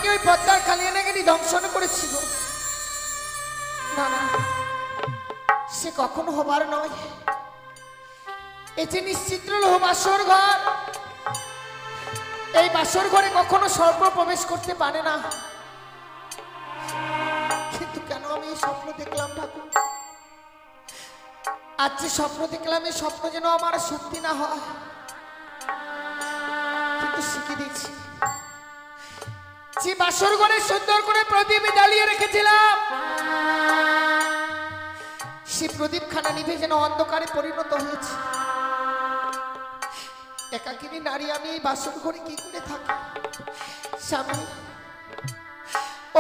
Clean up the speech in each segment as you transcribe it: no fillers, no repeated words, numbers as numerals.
স্বামীকে ওই পদ্মার কালিয়ানাগিনী দংশন করেছিল। না না, সে কখনো হবার নয়। এই যে নিশ্চিত্র লোহ বাসর ঘর, এই বাসর ঘরে কখনো সর্প প্রবেশ করতে পারে না। কিন্তু কেন আমি এই স্বপ্ন দেখলাম ঠাকুর? আজ যে স্বপ্ন দেখলাম, এই স্বপ্ন যেন আমার সত্যি না হয়। কিন্তু শিখে দিচ্ছি, যে বাসর ঘরে সুন্দর করে প্রদীপ জ্বালিয়ে রেখেছিলাম, সে প্রদীপ খানা নিভে যেন অন্ধকারে পরিণত হয়েছে। একাকিনী নারী আমি এই বাসর ঘরে কি করে থাকি? স্বামী,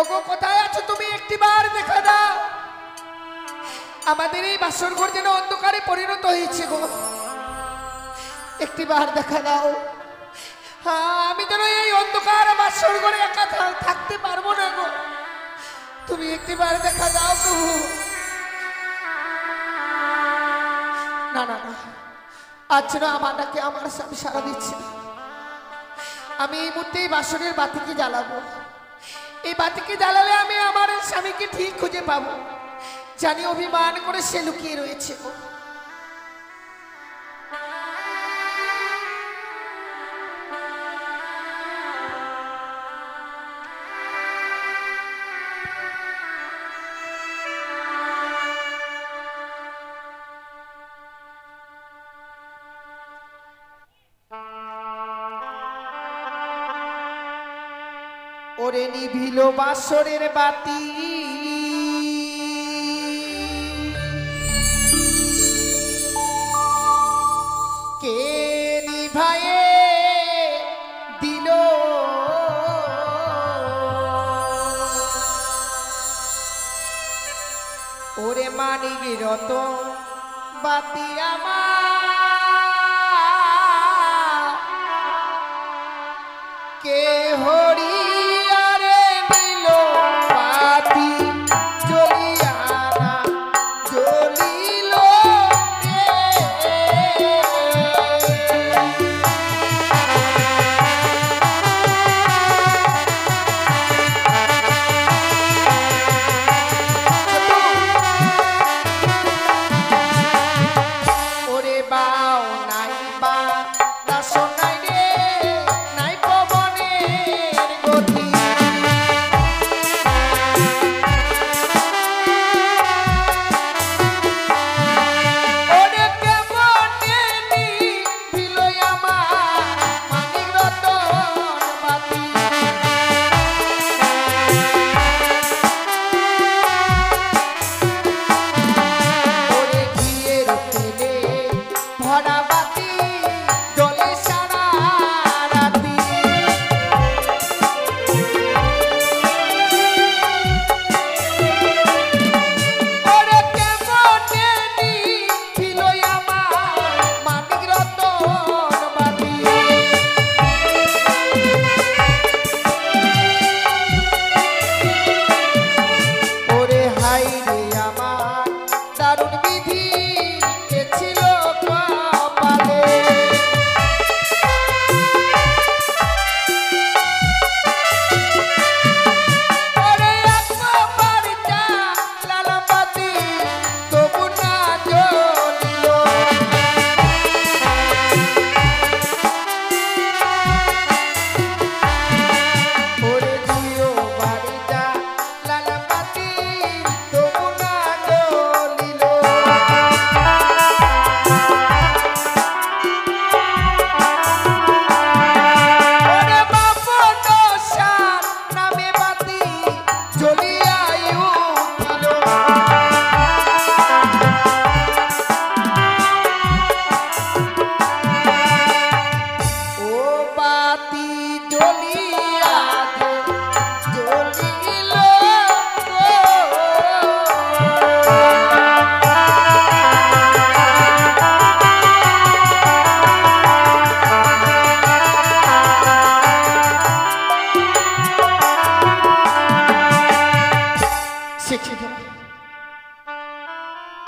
ওগো কোথায় আছো তুমি? একটিবার দেখা দাও। আমাদের এই বাসর ঘর যেন অন্ধকারে পরিণত হয়েছে গো, একটিবার দেখা দাও। আমি যেন এই অন্ধকার বাসর ঘরে একা থাকতে পারবো না গো, তুমি একটিবার দেখা দাও প্রভু। না না না, আজ যেন আমার ডাকে আমার স্বামী সাড়া দিচ্ছে না। আমি এই মুহূর্তে এই বাসরের বাতিকে জ্বালাবো। এই বাতিকে জ্বালালে আমি আমার স্বামীকে ঠিক খুঁজে পাবো। জানি অভিমান করে সে লুকিয়ে রয়েছে গো। ওরে নিভিল বাসরের বাতি, কে নিভায়ে দিল? ওরে মানিক রতন বাতি আমার, কে হরি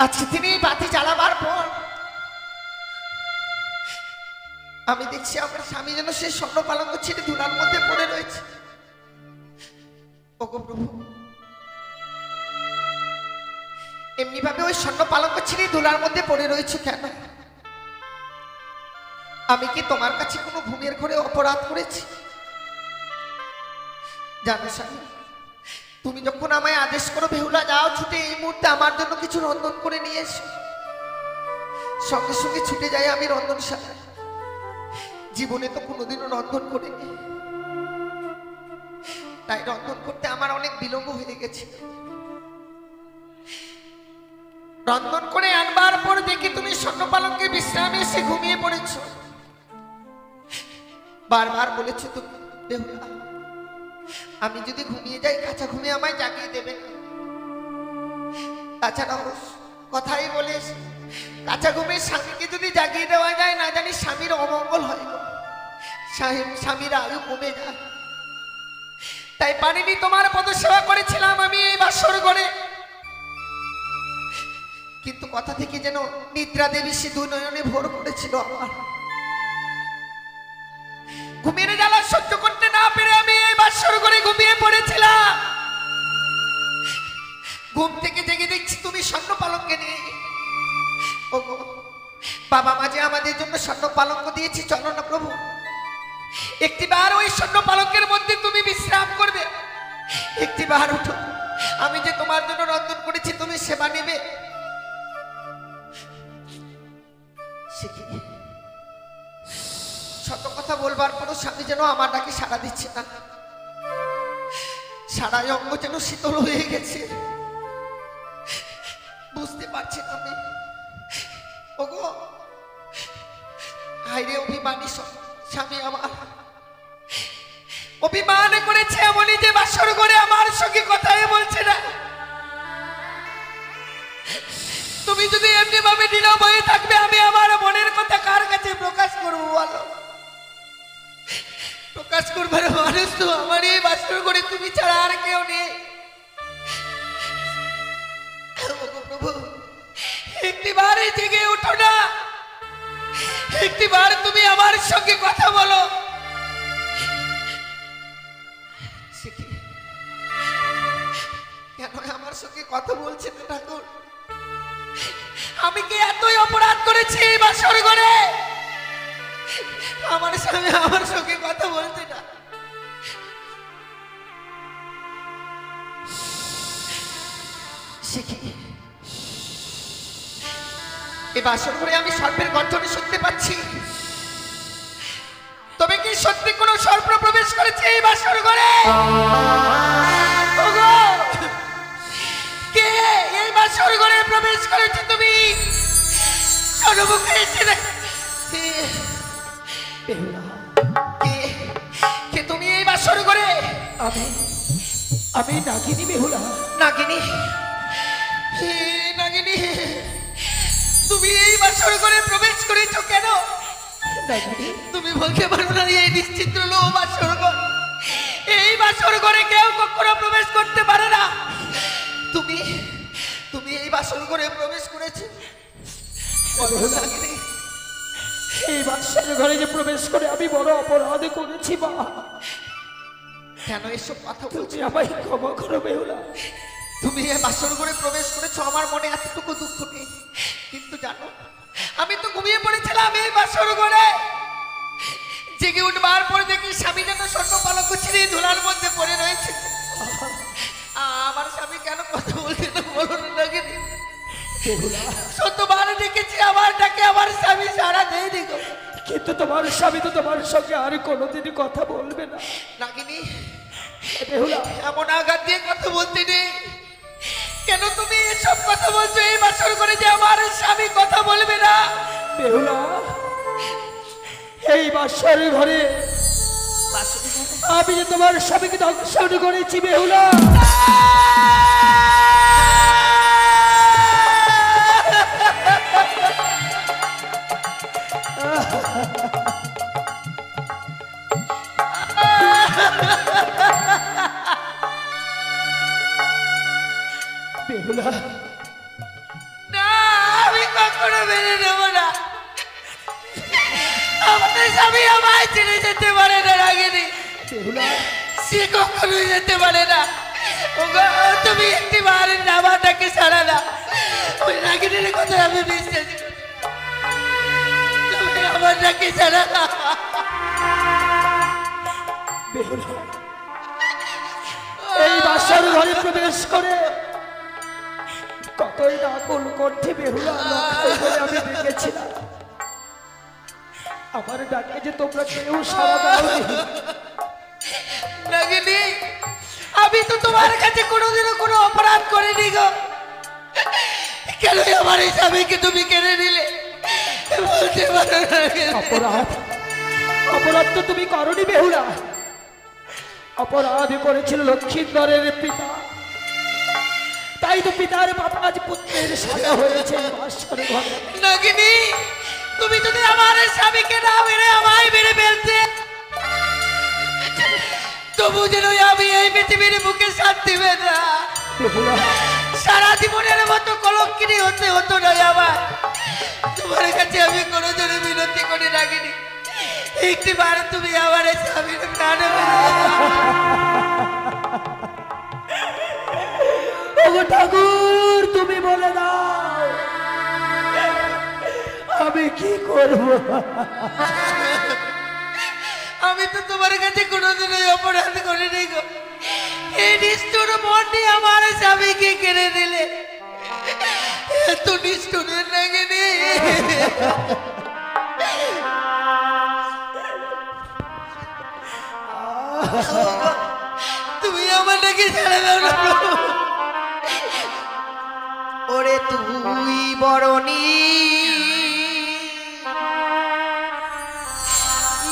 আজকে তিনি বাতি জ্বালাবার পর আমি দেখছি আমার স্বামী যেন সেই স্বর্ণ পালঙ্ক ছেড়ে ধুলার মধ্যে পড়ে রয়েছে। ওগো প্রভু, এমনি ভাবে ওই স্বর্ণ পালঙ্ক ছিঁড়ে ধুলার মধ্যে পড়ে রয়েছে কেন? আমি কি তোমার কাছে কোনো ঘুমের ঘরে অপরাধ করেছি? জানো স্বামী, তুমি যখন আমায় আদেশ করো বেহুলা যাও ছুটে এই মুহূর্তে আমার জন্য কিছু রন্ধন করে নিয়ে এসো, সঙ্গে সঙ্গে ছুটে যাই আমি রন্ধনশালায়। জীবনে তো কোনোদিনও রন্ধন করিনি, তাই রন্ধন করতে আমার অনেক বিলম্ব হয়ে গেছে। রন্ধন করে আনবার পর দেখি তুমি স্বর্ণ পালঙ্কে বিশ্রামে এসে ঘুমিয়ে পড়েছ। বারবার বলেছ তুমি বেহুলা, আমি যদি ঘুমিয়ে যাই কাঁচা ঘুমিয়ে আমায় জাগিয়ে দেবে না। তাছাড়াও কথাই বলে কাঁচা ঘুমিয়ে স্বামীকে যদি জাগিয়ে দেওয়া যায় না জানি স্বামীর অমঙ্গল হয়, স্বামীর আয়ু কমে যায়। তাই পারিনি, তোমার পদ সেবা করেছিলাম আমি এই বাসর ঘরে, কিন্তু কথা থেকে যেন নিদ্রা দেবী সে দুই নয়নে ভোর করেছিল আমার। ঘুমিয়ে জ্বালা সহ্য করতে না পেরে আমি এই বাসর ঘরে ঘুমিয়ে পড়েছিলাম। ঘুম থেকে জেগে দেখছি তুমি স্বর্ণ পালঙ্কে নিয়ে। ওগো বাবা মা যে আমাদের জন্য স্বর্ণ পালঙ্ক দিয়েছি, চলো না প্রভু একটিবার ওই স্বর্ণ পালঙ্কের মধ্যে তুমি বিশ্রাম করবে। একটিবার উঠো, আমি যে তোমার জন্য রন্ধন করেছি তুমি সেবা নেবে। শত কথা বলবার পরও স্বামী যেন আমার ডাকে সাড়া দিচ্ছে না, সারা অঙ্গ যেন শীতল হয়ে গেছে, বুঝতে পারছি না আমি। ওগো হাইরে অভিমানী স্বামী আমার, অভিমান করেছে এমনই যে বাসর ঘরে আমার সঙ্গে কথাই বলছে না। তুমি যদি এমনি ভাবে নীরব হয়ে থাকবে আমি আমার মনের কথা কার কাছে প্রকাশ করবো বলো? প্রকাশ করবার মানুষ তো আমার এই বাসর ঘরে তুমি ছাড়া আর কেউ নেই। প্রভু একটিবার জেগে উঠো না, একটিবার তুমি আমার সঙ্গে কথা বলো। কেন আমার সঙ্গে কথা বলছেন না ঠাকুর? আমি কি এতই অপরাধ করেছি এই বাসর ঘরে? আমার স্বামী আমার সঙ্গে কথা বলছে না। এই বাসর ঘরে আমি সর্পের গর্জনে শুনতে পাচ্ছি, তবে কি সত্যি কোন সর্প প্রবেশ করেছে এই বাসর ঘরে? কে এই বাসর ঘরে প্রবেশ করেছে? তুমি সর্বমুখে এসে কে তুমি এই বাসর ঘরে? আমি নাগিনী বেহুলা। নাগিনী? নাগিনী তুমি এই বাসর ঘরে প্রবেশ করেছো কেন? তুমি বলতে পারো না এই নিশ্চিত্র লো বাসর ঘর, এই বাসর ঘরে কেউ কখনো প্রবেশ করতে পারে না। তুমি তুমি এই বাসর ঘরে প্রবেশ করেছো? এই বাসর ঘরে যে প্রবেশ করে আমি বড় অপরাধ করেছি মা। কেন এসব কথা বলছো? আমায় ক্ষমা করো বেহুলা। তুমি এই বাসর ঘরে প্রবেশ করেছো, আমার মনে এতটুকু দুঃখ নেই, কিন্তু জানো আমি তো ঘুমিয়ে পড়েছিলাম এই বাসর ঘরে। জেগে উঠবার পর দেখি স্বামী যেন স্বর্ণ পালঙ্ক ছিঁড়ে ধুলার মধ্যে পড়ে রয়েছে। আমার স্বামী কেন কথা বলছে না বলো না? শতবার দেখেছি আমার ডাকে আমার স্বামী সারা দেয়নি গো। কিন্তু তোমার স্বামী তো তোমার সঙ্গে আর কোনোদিনই কথা বলবে না। নাগিনী বেহুলা এমন আঘাত দিয়ে কথা বলতে নেই। কেন তুমি এসব কথা বলছো এই বাসর ঘরে যে আমার স্বামী কথা বলবে না? বেহুলা এই বাসর ঘরে আমি যে তোমার স্বামীকে দর্শন করেছি বেহুলা। বেহুলা না, আমি কখনো মেনে নেব না। আমাদের স্বামী আমায় ছেড়ে যেতে পারে না। রাগিনী বেহুলা সে কখনোই যেতে পারে না। ওগো, তুমি একটিবার আমার ডাকে সাড়া দাও। ওই নাগিনীর কথা আমি বিশ্বাস করি। তুমি আমার ডাকে সাড়া দাও। বেহুলা, এই বাসার ঘরে প্রবেশ করে কতই না কুল কণ্ঠে বেহুলা লক্ষ্য করে আমি দেখেছিলাম। আমার ডাকে যে তোমরা কেউ সাড়া দাওনি। নাগিনী, আমি তো তোমার কাছে কোনোদিনও কোনো অপরাধ করিনি গো। কেন আমার এই স্বামীকে তুমি কেড়ে নিলে বলতে পারো না নাগিনী? অপরাধ অপরাধ তো তুমি করনি বেহুলা। অপরাধ করেছিল লক্ষ্মীন্দরের পিতা, তাই তো পিতার বাবা আজ পুত্রের সাজা হয়েছে এই বাসার ঘরে। নাগিনী, তুমি যদি আমার স্বামীকে না মেরে আমায় মেরে ফেলতে, তবু যেন আমি এই পৃথিবীর বুকে শান্তি পেতাম। বেহুলা, সারা জীবনের মতো কলঙ্কিনী হতে হতো না আমার। তোমার কাছে আমি কোনোদিনও বিনতি করি নাগিনী, একটিবার তুমি আমার স্বামীর প্রাণ ওগো ঠাকুর, তুমি বলে দাও আমি কি করব? আমি তো তোমার কাছে কোনোদিনই অপরাধ করিনি গো। এই নিষ্ঠুর মন নিয়ে আমার স্বামীকে কেড়ে দিলে, এত নিষ্ঠুরের নাগিনী। তুমি আমার নাকি ছেড়ে দাও না প্রভু। ওরে তুই বরণী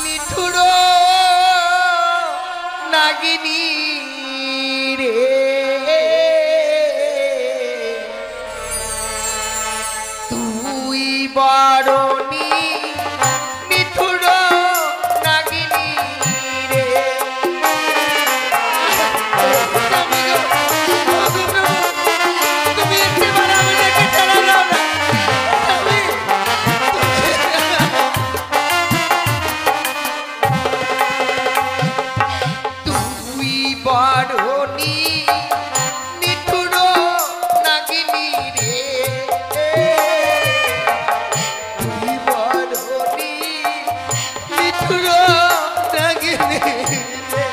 নিঠুর নাগিনী রে, তুই বরণী নিঠুর নাগিনী রে। তুমি একটিবার আমাকে ছেড়ে দাও না। তুই বরণী নিঠুর নাগিনী রে, তুই বরণী নিঠুর নাগিনী রে।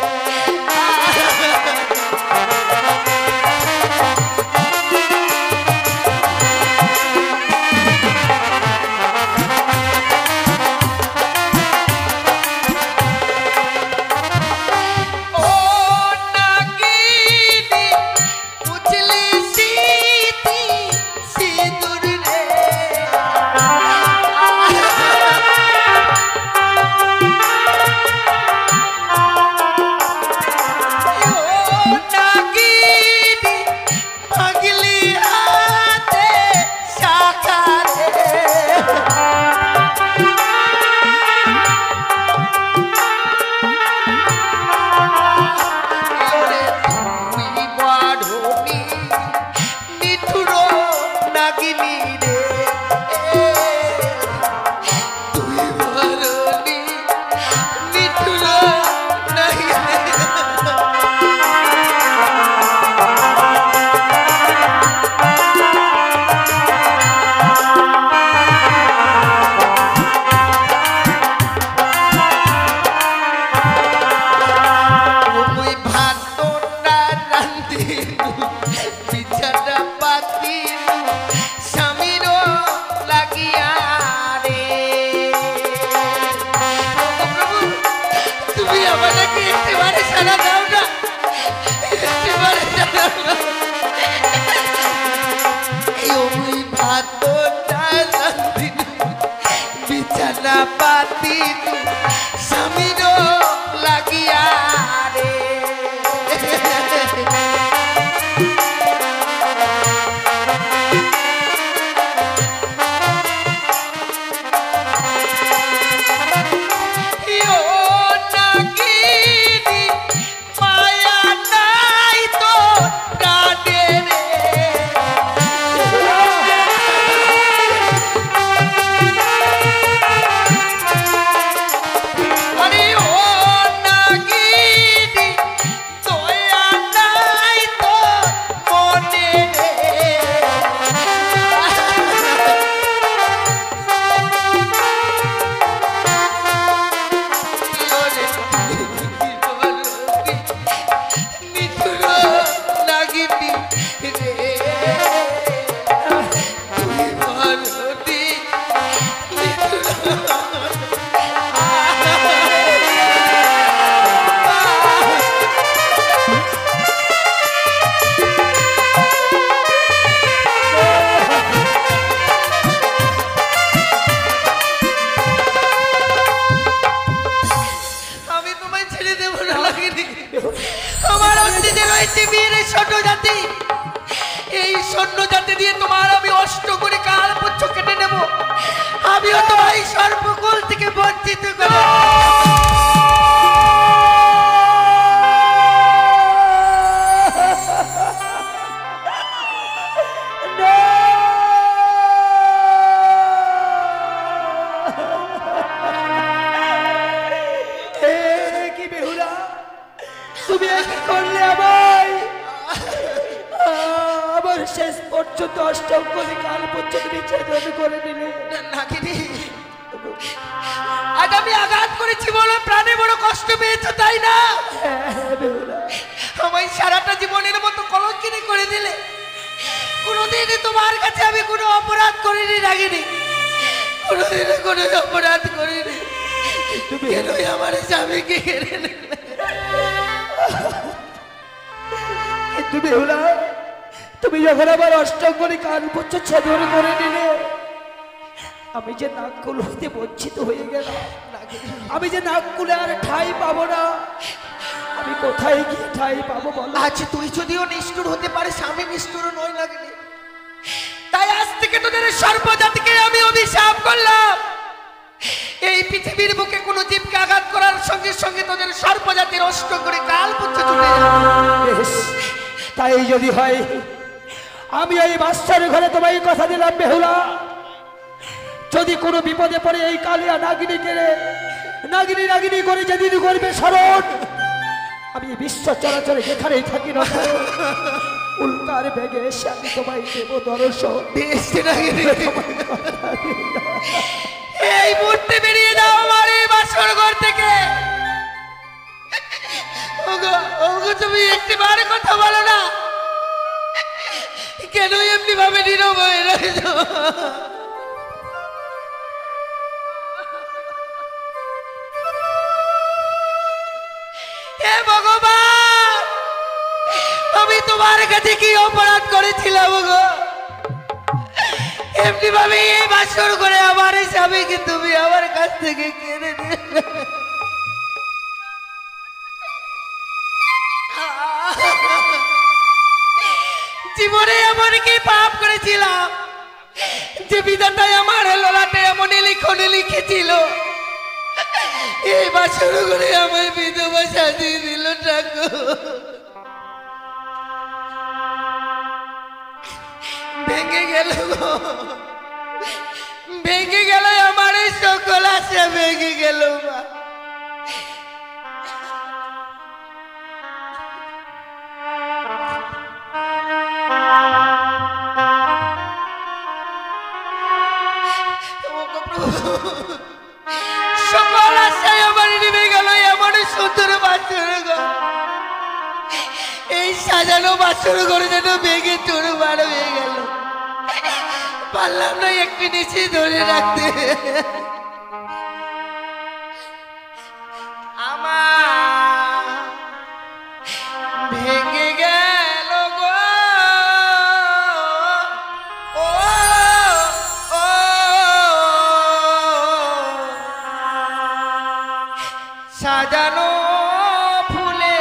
ও নাগিনী পৃথিবীর ছোট জাতি, এই সৈন্য জাতি দিয়ে তোমার আমি অষ্ট করে কাল পুচ্ছ কেটে নেব। আমিও তোমার এই সর্বকুল থেকে বঞ্চিত করে কি বেহুলা, তুমি কি করলে আমায়? আবার শেষ পর্যন্ত অষ্টম করে কাল পর্যন্ত বিচ্ছেদন করে দিলে। নাগিনী, আজ আমি আঘাত করেছি বলো প্রাণে বড় কষ্ট পেয়েছো, তাই না? আমায় সারাটা জীবনের মতো কলঙ্কিনী করে দিলে। কোনোদিন তোমার কাছে আমি কোনো অপরাধ করিনি নাগিনী, কোনোদিন কোনো অপরাধ করিনি। তুমি কেনই আমার স্বামীকে কেড়ে নিলে? কিন্তু বেহুলা, তুমি যখন আবার অষ্টম করে কান পর্যন্ত ছেদন করে নিলে, আমি যে নাককুল হইতে বঞ্চিত হয়ে গেলাম, আমি যে নাককুলে আর ঠাই পাবো না, আমি কোথায় গিয়ে ঠাই পাবো বলো? আজ তুই যদিও নিষ্ঠুর হতে পারিস, আমি নিষ্ঠুর নই নাগিনী। তাই আজ থেকে তোদের সর্বজাতিকে আমি অভিশাপ করলাম, এই পৃথিবীর বুকে কোনো জীবকে আঘাত করার সঙ্গে সঙ্গে তোদের সর্বজাতির অষ্ট করে কাল পুচ্ছ ছুটে যাবে। তাই যদি হয়, আমি এই বাচ্চার ঘরে তোমায় কথা দিলাম বেহুলা, যদি কোনো বিপদে পড়ে এই কালিয়া নাগিনীকে নাগিনী নাগিনী করে যেদিন করবে স্মরণ, আমি বিশ্ব চরাচরে যেখানেই থাকি না উল্কার বেগে এসে আমি তোমায় দেব দর্শন। এই মুহূর্তে বেরিয়ে দাও আমার এই বাসর ঘর থেকে। ওগো ওগো, তুমি একটি বার কথা বলো না, কেন এমনি ভাবে নীরব হয়ে রয়েছো? হে ভগবান, আমি তোমার কাছে কি অপরাধ করেছিলাম গো? এমনি ভাবে এই বাসর করে আমার স্বামীকে তুমি আমার কাছ থেকে কেড়ে নিলে। জীবনে এমন কি পাপ করেছিলাম যে বিধাতায় আমার ললাটে এমন লিখনে লিখেছিল? এই বাসর করে আমার বিধবা সাজিয়ে দিল ঠাকুর। ভেঙে গেল, ভেঙে গেল আমার এই সকল আশা, ভেঙে গেল মা। সকল আশায় আমার নেমে গেল এমন সুন্দর বাসর ঘর। এই সাজানো বাসর ঘরে যেন ভেঙে চুরমার হয়ে গেল। পারলাম না একটি নিচে ধরে রাখতে। আমার ভেঙে গেল গো, ও ও সাজানো ফুলে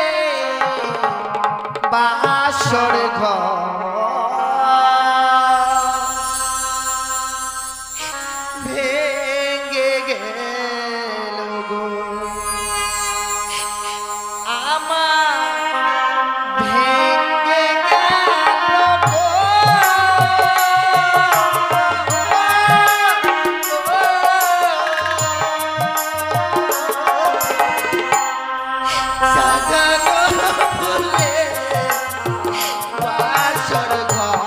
বাসর ঘর। ভেঙে গেল গো আমার, ভেঙে গেল গো। সাজানো ফুলে বাসর ঘর।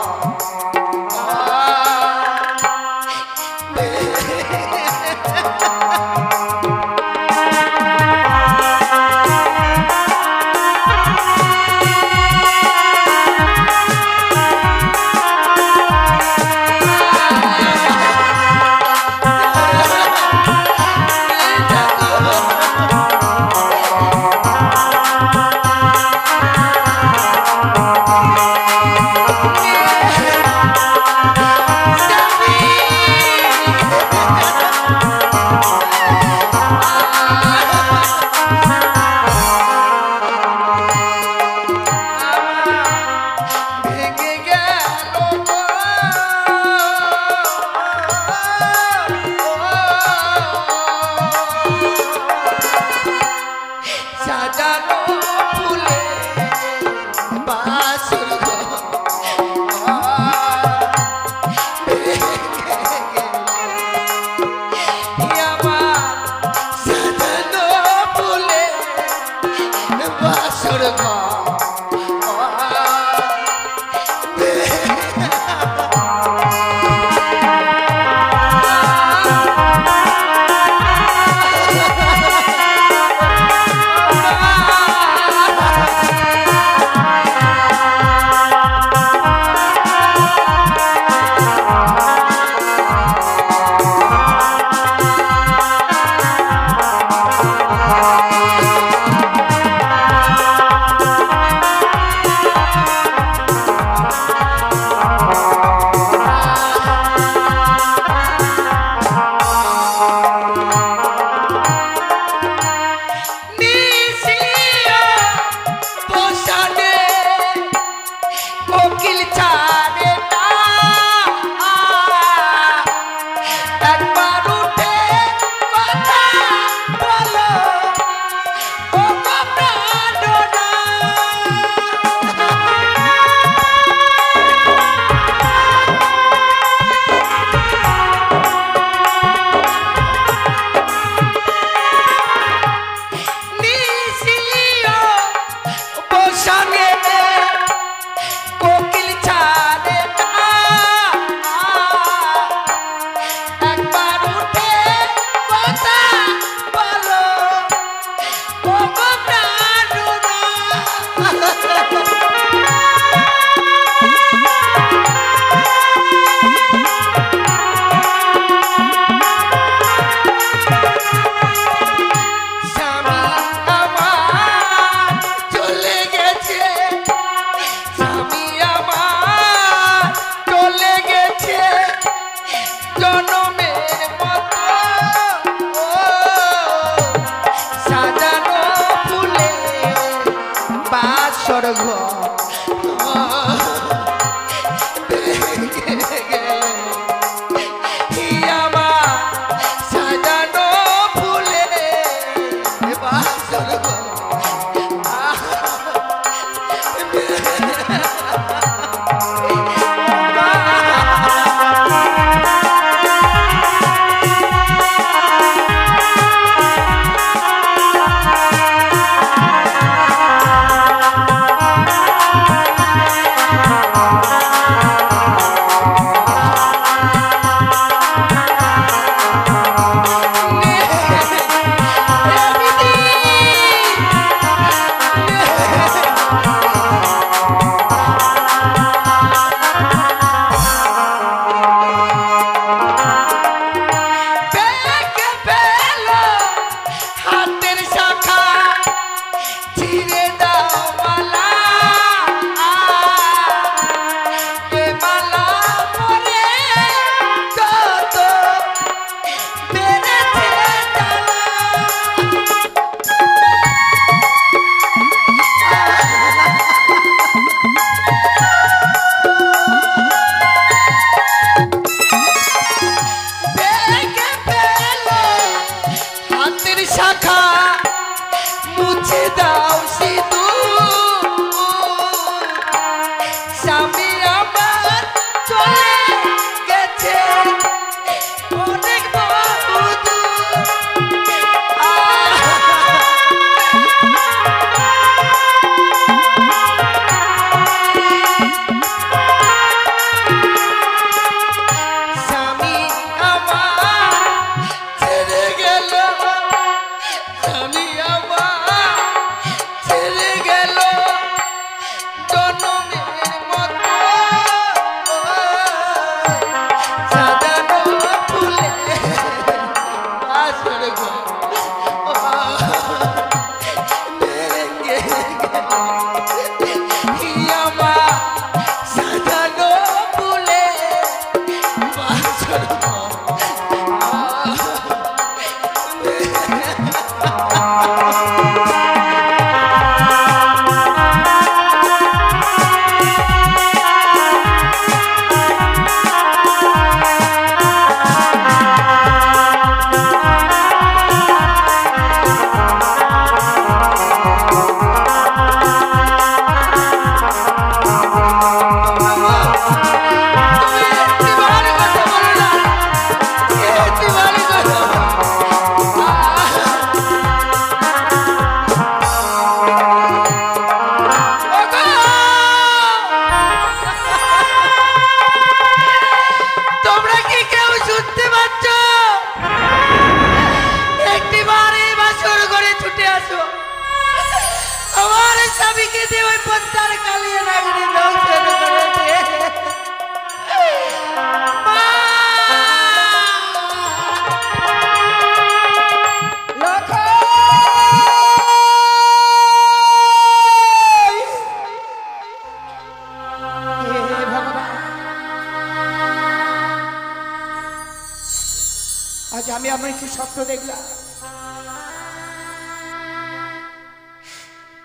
আজ আমি আমার কি স্বপ্ন দেখলাম,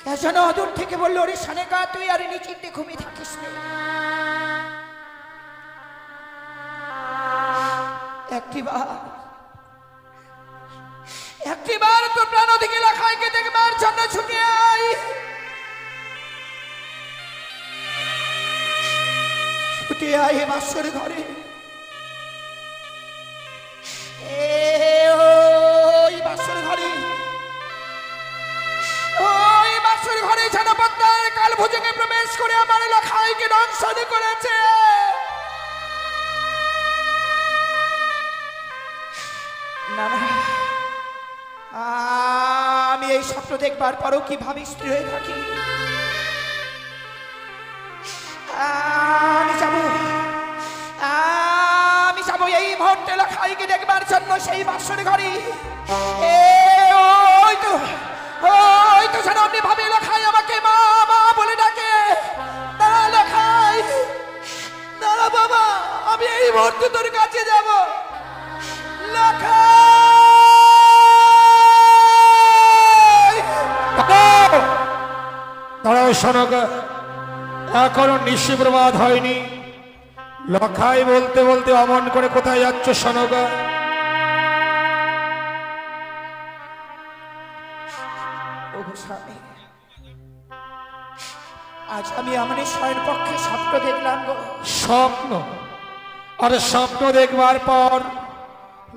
কে যেন অদূর থেকে বললো, ওরে সানেকা তুই আর নিচিন্তে ঘুমিয়ে থাকিস নে। একটিবার তো প্রাণ দিকে লাখাইকে দেখবার জন্য ছুটে আই, ছুটে আই বাসর ঘরে। ওই বাসর ঘরে জনপদ্মার কাল ভোজনে প্রবেশ করে আমার লাখাইকে দংশন করেছে। না না, আমি এই স্বপ্ন দেখবার পরও কিভাবে স্ত্রী হয়ে থাকি। আমি যাবো এই মুহূর্তে লাখাইকে দেখবার জন্য সেই বাসর ঘরে। ওই তো সামনে ভাবে লাখাই আমাকে মা মা বলে ডাকে। দাঁড়া লাখাই, দাঁড়া বাবা, আমি এই মুহূর্তে তোর কাছে যাব। লাখাই দাঁড়াও সনক, এখনো নিশিপ্রভাত হয়নি। লখাই বলতে বলতে অমন করে কোথায় যাচ্ছ সনগা? ওগো স্বামী, আজ আমি আমার শয়ন পক্ষে স্বপ্ন দেখলাম গো। স্বপ্ন? আরে স্বপ্ন দেখবার পর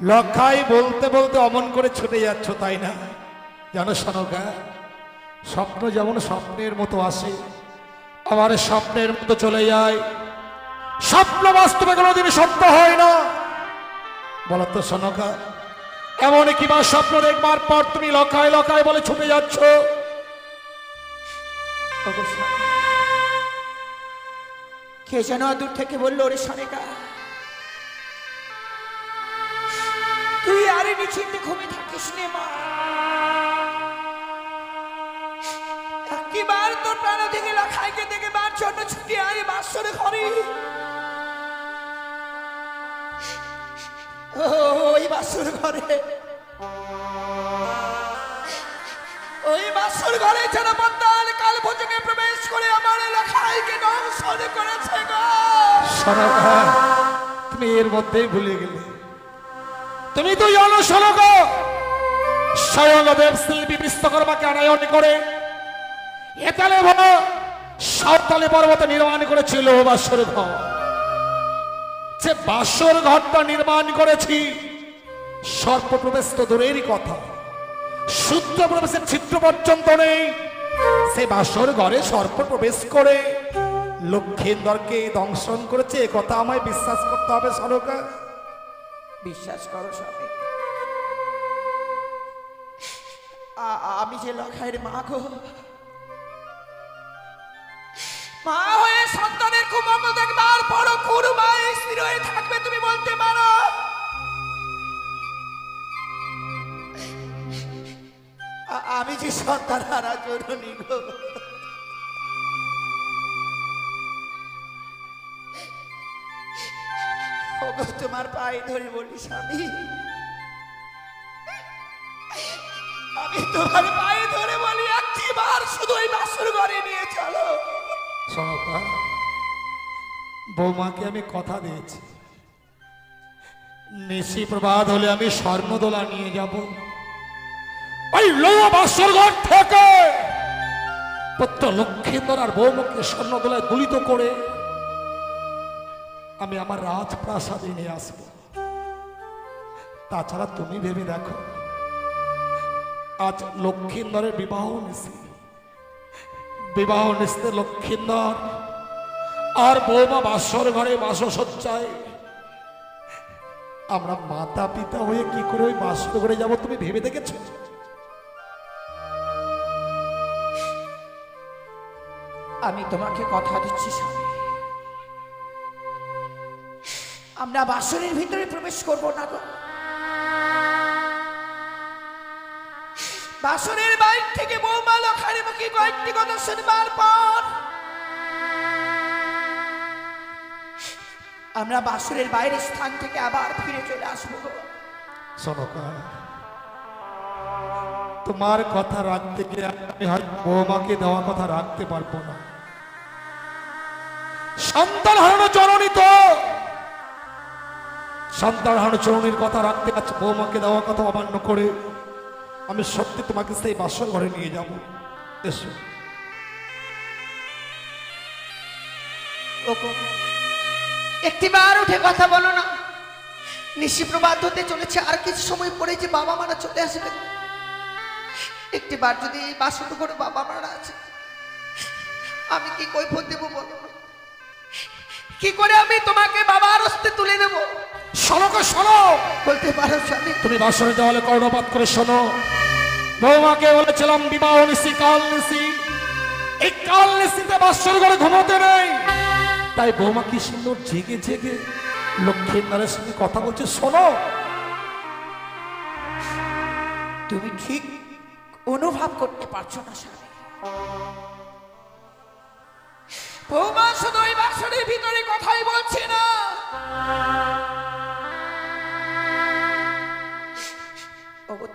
লখাই বলতে বলতে অমন করে ছুটে যাচ্ছ, তাই না? জানো সনগা, স্বপ্ন যেমন স্বপ্নের মতো আসে, আমার স্বপ্নের মতো চলে যায়। স্বপ্ন বাস্তবে কোনোদিন সত্য হয় না। বলো তো সনগা, এমন কিবা স্বপ্ন দেখবার পর তুমি লখাই লখাই বলে ছুটে যাচ্ছ? ওগো স্বামী, কে যেন দূর থেকে বললো, ওরে সনেকা, তুই আরে নিশ্চিন্তে ঘুমিয়ে থাকিস নে মা। একবার তোর প্রাণ থেকে লখাইকে দেখে বার জন্য ছুটি আয় বাসরে ঘরে। ওই বাসর ঘরে, ওই বাসর ঘরে যেন বন্দাল কাল ভোজনে প্রবেশ করে আমার লখাইকে দংশন করেছে গো। সনগা, তুমি এর মধ্যেই ভুলে গেলে। তুমি তো জানো সনগা, স্বয়ং দেবশিল্পী বিশ্বকর্মাকে আনায়ন করে এতালে বড় সাঁওতালি পর্বত নির্মাণ করেছিল বাসর ঘর। যে বাসর ঘরটা নির্মাণ করেছি, সর্প প্রবেশ তো দূরেরই কথা, শুদ্ধ প্রবেশের ছিদ্র পর্যন্ত নেই। সে বাসর ঘরে সর্প প্রবেশ করে লক্ষিন্দরকে দংশন করেছে, এ কথা আমায় বিশ্বাস করতে হবে সনগা। বিশ্বাস করো স্বামী, আমি যে লখাইয়ের মা গো, মা হয়ে সন্তানের কুমঙ্গল দেখবার বড় কোন মা স্থির হয়ে থাকবে তুমি বলতে পারো? আমি যে সন্তান হারা জননী গো, ওগো তোমার পায়ে ধরে বলি স্বামী, আমি তোমার পায়ে ধরে বলি একবার শুধু এই বাসর ঘরে নিয়ে চলো। সনগা, বৌমাকে আমি কথা দিয়েছি, নিশি প্রভাত হলে আমি স্বর্ণদোলা নিয়ে যাব। ওই লোয়া বাসর ঘর থেকে পুত্র লক্ষিন্দর আর বৌমাকে স্বর্ণদোলায় দুলিত করে আমি আমার রাজপ্রাসাদে নিয়ে আসব। তাছাড়া তুমি ভেবে দেখো, আজ লক্ষিন্দরের বিবাহ নিশি, বিবাহ নিশিতে লক্ষিন্দর আর বৌমা বাসর ঘরে বাসসজ্জায়, আমরা মাতা পিতা হয়ে কি করে ওই বাসর ঘরে যাব তুমি ভেবে দেখেছো? আমি তোমাকে কথা দিচ্ছি স্বামী, আমরা বাসরের ভিতরে প্রবেশ করব না গো। বাসরের বাইরে থেকে বৌমা লখাইয়ের মুখে কয়েকটি কথা শুনবার পর আমরা বাসরের বাইরের স্থান থেকে আবার ফিরে চলে আসবো গো। সনকা, তোমার কথা রাখতে গিয়ে আমি হয়তো বৌমাকে দেওয়া কথা রাখতে পারবো না। সন্তান হারানো জননী তো, সন্তান হারানো জননীর কথা রাখতে পারছি, বৌমাকে দেওয়া কথা অমান্য করে আমি সত্যি তোমাকে সেই বাসর ঘরে নিয়ে যাব। এসো। একটিবার উঠে কথা বলো না, নিশিপ্রভাত হতে চলেছে, আর কিছু সময় পরে যে বাবা মারা চলে আসবে। একটিবার যদি বাসর ঘরে বাবা মারা আছে, আমি কি কৈফিয়ত দেবো বলো? কি করে আমি তোমাকে বাবার হস্তে তুলে দেবো? শোনো শোনো, বলতে পারো স্বামী? তুমি বাসরে দেওয়ালে কর্ণপাত করে শোনো। বৌমাকে বলেছিলাম বিবাহ নিশি কাল নিশি, এই কাল নিশিতে বাসর ঘরে ঘুমোতে নেই। তাই বৌমা কি সুন্দর জেগে জেগে লক্ষ্মীনারের সঙ্গে কথা বলছে, শোনো। তুমি ঠিক অনুভব করতে পারছো না স্বামী, বৌমা শুধু ওই বাসরের ভিতরে কথাই বলছে না,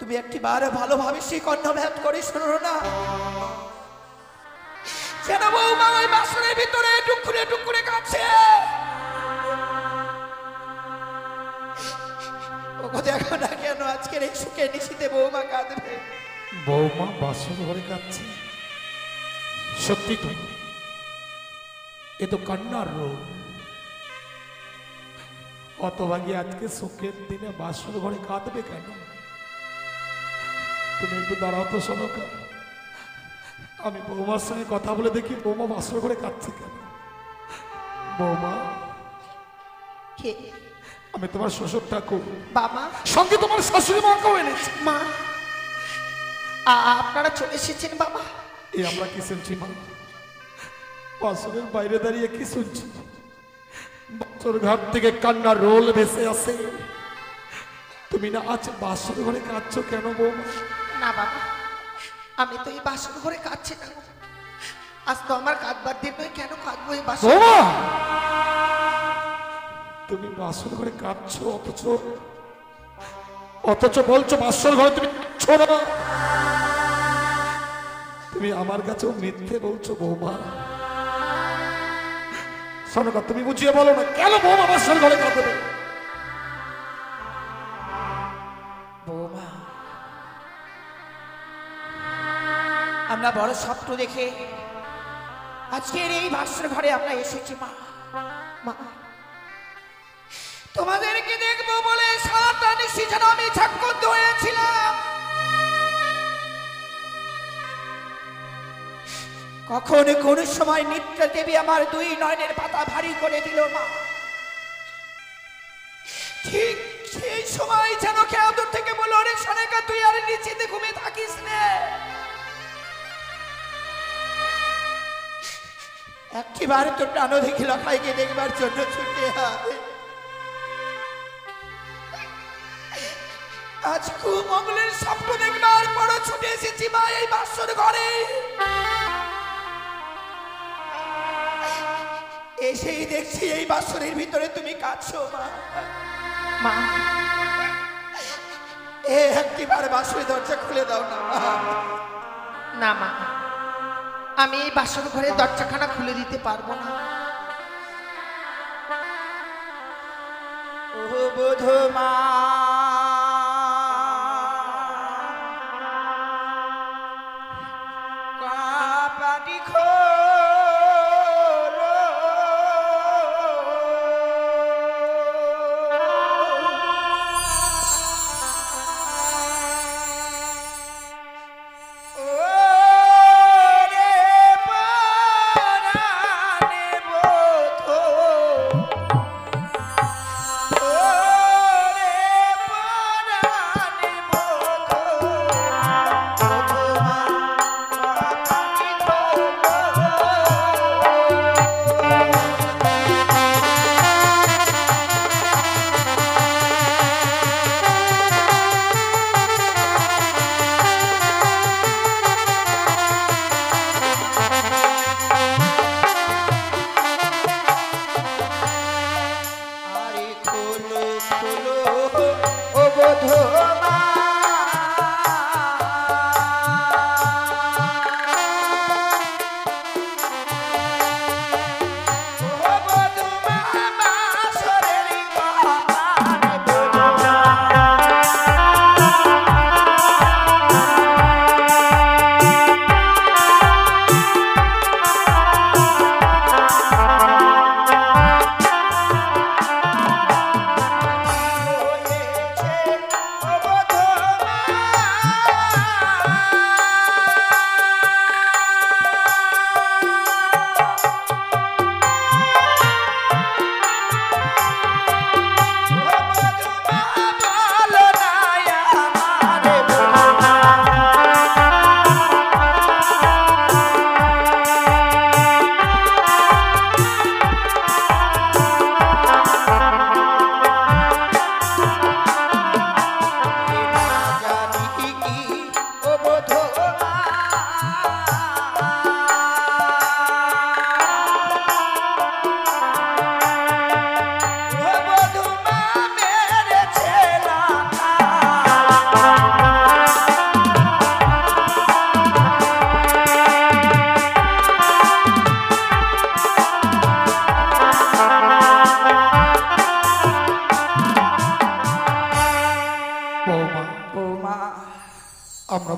তুমি একটি বার ভালোভাবে সেই কর্ণপাত করে শোনো না, যেন বৌমা ওই বাসরের ভিতরে সুখে নিশিতে বৌমা কাঁদবে। বৌমা বাসর ঘরে কাঁদছে? সত্যি তো, এ তো কান্নার রোগ। অতভাগী আজকে সুখের দিনে বাসর ঘরে কাঁদবে কেন? তুমি একটু দাঁড়াও তো সনকা, আমি বৌমার সঙ্গে কথা বলে দেখি বৌমা বাসর ঘরে কাঁদছে কেন। বৌমা, কে? আমি তোমার শ্বশুর ঠাকুর, বাবা। সঙ্গে তোমার শাশুড়ি মাকেও এনেছি। মা, আপনারা চলে এসেছেন বাবা? এই আমরা কি শুনছি মা? বাসরের বাইরে দাঁড়িয়ে কি শুনছি? বাসর ঘাট থেকে কান্নার রোল ভেসে আসে। তুমি না আজ বাসর ঘরে কাঁদছো কেন বৌমা? না বাবা, আমি তো এই বাসর ঘরে কাঁদছি না। আজ তো আমার কাঁদবার দিন নয়, কেন কাঁদবো এই বাসর? বৌমা, তুমি বাসর ঘরে কাঁদছো অথচ বলছো বাসর ঘরে তুমি কাঁদছো না। তুমি আমার কাছেও মিথ্যে বলছো বৌমা। সনকা, তুমি বুঝিয়ে বলো না কেন বৌমা বাসর ঘরে কাঁদবে? বৌমা, আমরা বড় স্বপ্ন দেখে আজকের এই বাসর ঘরে আমরা এসেছি মা। মা, তোমাদেরকে দেখবো বলে সারাটা নিশি যেন আমি ঝাক্কুদ্ধ হয়েছিলাম। কখন কোন সময় নিদ্রা দেবী আমার দুই নয়নের পাতা ভারী করে দিল মা। ঠিক সেই সময় যেন কেউ দূর থেকে বলল, অনেক সনেকা তুই আর নিচেতে ঘুমিয়ে থাকিস রে। একেবারে তো প্রাণধিক লখাইকে দেখবার জন্য ছুটে আয়। আজ কুমঙ্গলের স্বপ্ন দেখবার পর ছুটে এসেছি মা এই বাসর ঘরে। এসেই দেখছি এই বাসরের ভিতরে তুমি কাঁদছো মা। মা, একটিবার বাসরের দরজা খুলে দাও না মা। না মা, আমি এই বাসর ঘরের দরজাখানা খুলে দিতে পারবো না। ও বোধো মা, কাপাটি খোলো। ও রে পরাণে বোধো, ও রে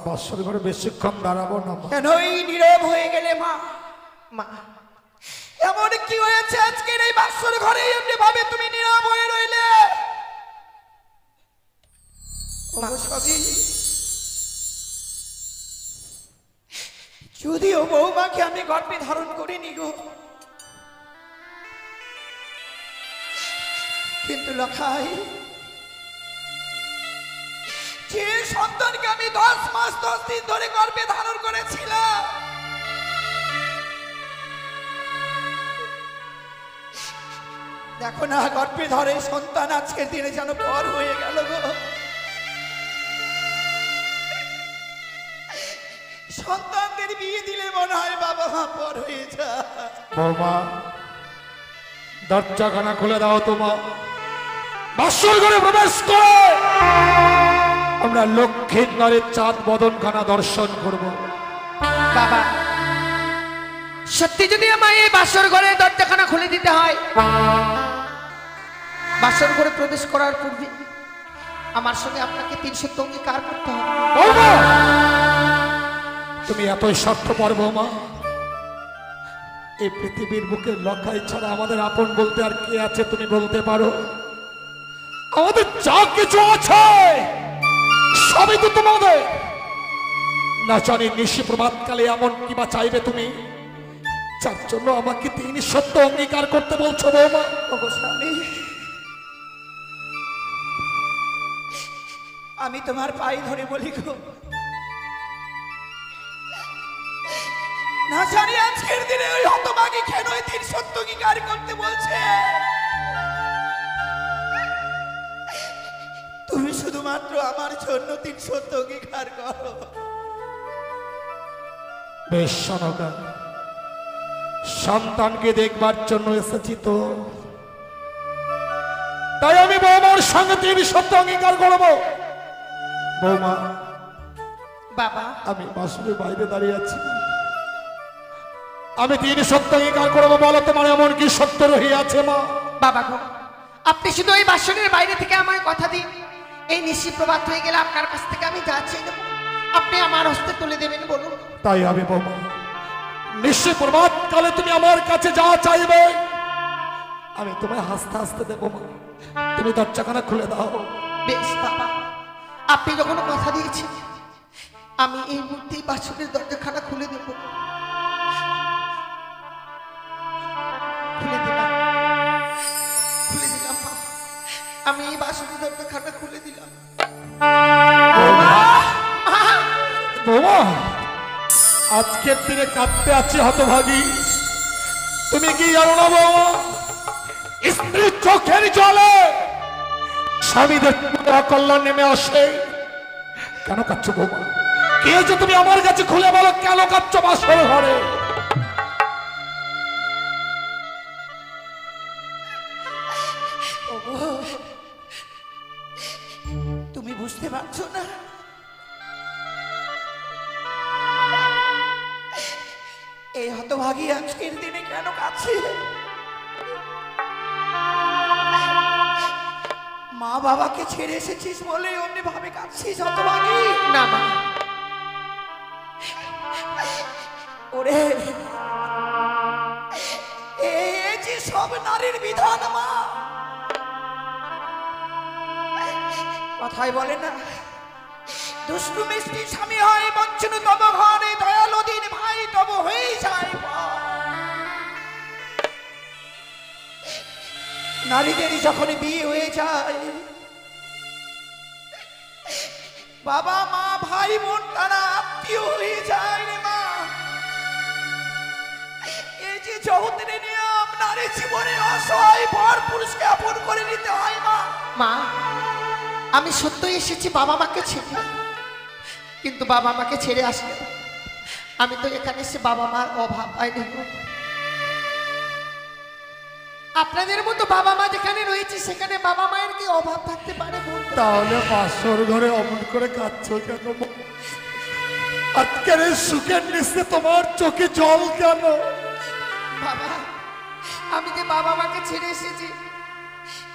বাসর ঘরে বেশিক্ষণ দাঁড়াবো না মা। কেন এই নীরব হয়ে গেলে মা? মা এমন কি হয়েছে আজকের এই বাসর ঘরে এমনি ভাবে তুমি নীরব হয়ে রইলে? ওগো সখী, যদিও বৌমাকে আমি গর্ভে ধারণ করিনি গো, কিন্তু লখাই যে সন্তানকে আমি 10 মাস 10 দিন ধরে গর্ভে ধারণ করেছিলাম, দেখো না গর্ভে ধরে সন্তান আজকের দিনে যেন পর হয়ে গেল গো। সন্তানদের বিয়ে দিলে মনে হয় বাবা মা পর হয়ে যায়। বৌমা দরজাখানা খুলে দাও তোমা, বাসর ঘরে প্রবেশ করে আমরা লক্ষ্মীর নারীর চাঁদ বদনখানা দর্শন করব। বাবা সত্যি যদি আমায় এই বাসর ঘরে দরজাখানা খুলে দিতে হয়, বাসর ঘরে প্রবেশ করার পূর্বে আমার সঙ্গে আপনাকে 300 অঙ্গীকার করতে হবে। বৌমা তুমি এতই স্বার্থপর বৌমা, এই পৃথিবীর বুকে লখাই ছাড়া আমাদের আপন বলতে আর কে আছে তুমি বলতে পারো? আমাদের যা কিছু আছে সবই তো তোমাদের। না জানি নিশি প্রভাতকালে এমন কিবা চাইবে তুমি যার জন্য আমাকে 300 অঙ্গীকার করতে বলছো বৌমা? ওগো স্বামী, আমি তোমার পায়ে ধরে বলি গো, না জানি আজকের দিনে ওই হতভাগী কেন 300 অঙ্গীকার করতে বলছে। তুমি শুধুমাত্র আমার জন্য 300 অঙ্গীকার করো। বেশ শোনকা, সন্তানকে দেখবার জন্য এসেছি তো, তাই আমি বৌমার সঙ্গে 300 অঙ্গীকার করবো। বৌমা বাবা আমি বাসুরের বাইরে দাঁড়িয়ে আছি, আমি 300 অঙ্গীকার করবো। বলো তোমার এমন কি সত্য রহিয়াছে আছে মা? বাবা গো, আপনি শুধু ওই বাসনের বাইরে থেকে আমায় কথা দিন, এই নিশি প্রভাত হয়ে গেলে আপনার কাছ থেকে আমি যা চেয়ে নেব আপনি আমার হস্তে তুলে দেবেন। বলুন। তাই আমি বৌমা, নিশ্চয় প্রভাত কালে তুমি আমার কাছে যা চাইবে আমি তোমায় হাসতে হাসতে দেবো মা। তুমি দরজাখানা খুলে দাও। বেশ বাবা, আপনি যখন কথা দিয়েছেন আমি এই মুহূর্তেই বাসনের দরজাখানা খুলে দেব। খুলে দিলাম, খুলে দিলাম মা। আমি এই বাসনের দরজাখানা খুলে দিলাম। বৌমা আজকের দিনে কাঁদতে আছি হতভাগী, তুমি কি জানো না বৌমা, স্ত্রীর চোখের জলে স্বামীদের অকল্যাণ নেমে আসে। কেন কাঁদছো বৌমা? কে যে তুমি আমার কাছে খুলে বলো, কেন কাঁদছো বাসর ঘরে? তুমি বুঝতে পারছো না, এই হতভাগী আজকের দিনে কেন কাছে? মা বাবাকে ছেড়ে এসেছিস বলে অমনি ভাবে কাঁদছিস হতভাগী? না মা, ওরে এই যে সব নারীর বিধান মা, কথাই বলে না, দুষ্টু মিষ্টি স্বামী হয় বঞ্চন তব ঘরে, দয়ালু দিন ভাই তব হয়ে যায় পর। নারীদের যখন বিয়ে হয়ে যায়, বাবা মা ভাই বোন তারা আত্মীয় হয়ে যায় রে মা। এই যে যৌতুকের নিয়ম, নারী জীবনে অসহায় পর পুরুষকে আপন করে নিতে হয় মা। মা আমি সত্যই এসেছি বাবা মাকে ছেড়ে, কিন্তু বাবা মাকে ছেড়ে আসলে আমি তো এখানে এসে বাবা মার অভাব পাইনি। আপনাদের মতো বাবা মা যেখানে রয়েছে সেখানে বাবা মায়ের কি অভাব থাকতে পারে? তাহলে বাসর ঘরে অমন করে কাঁদছো কেন? আজকের এই সুখের নিচে তোমার চোখে জল কেন? বাবা আমি যে বাবা মাকে ছেড়ে এসেছি,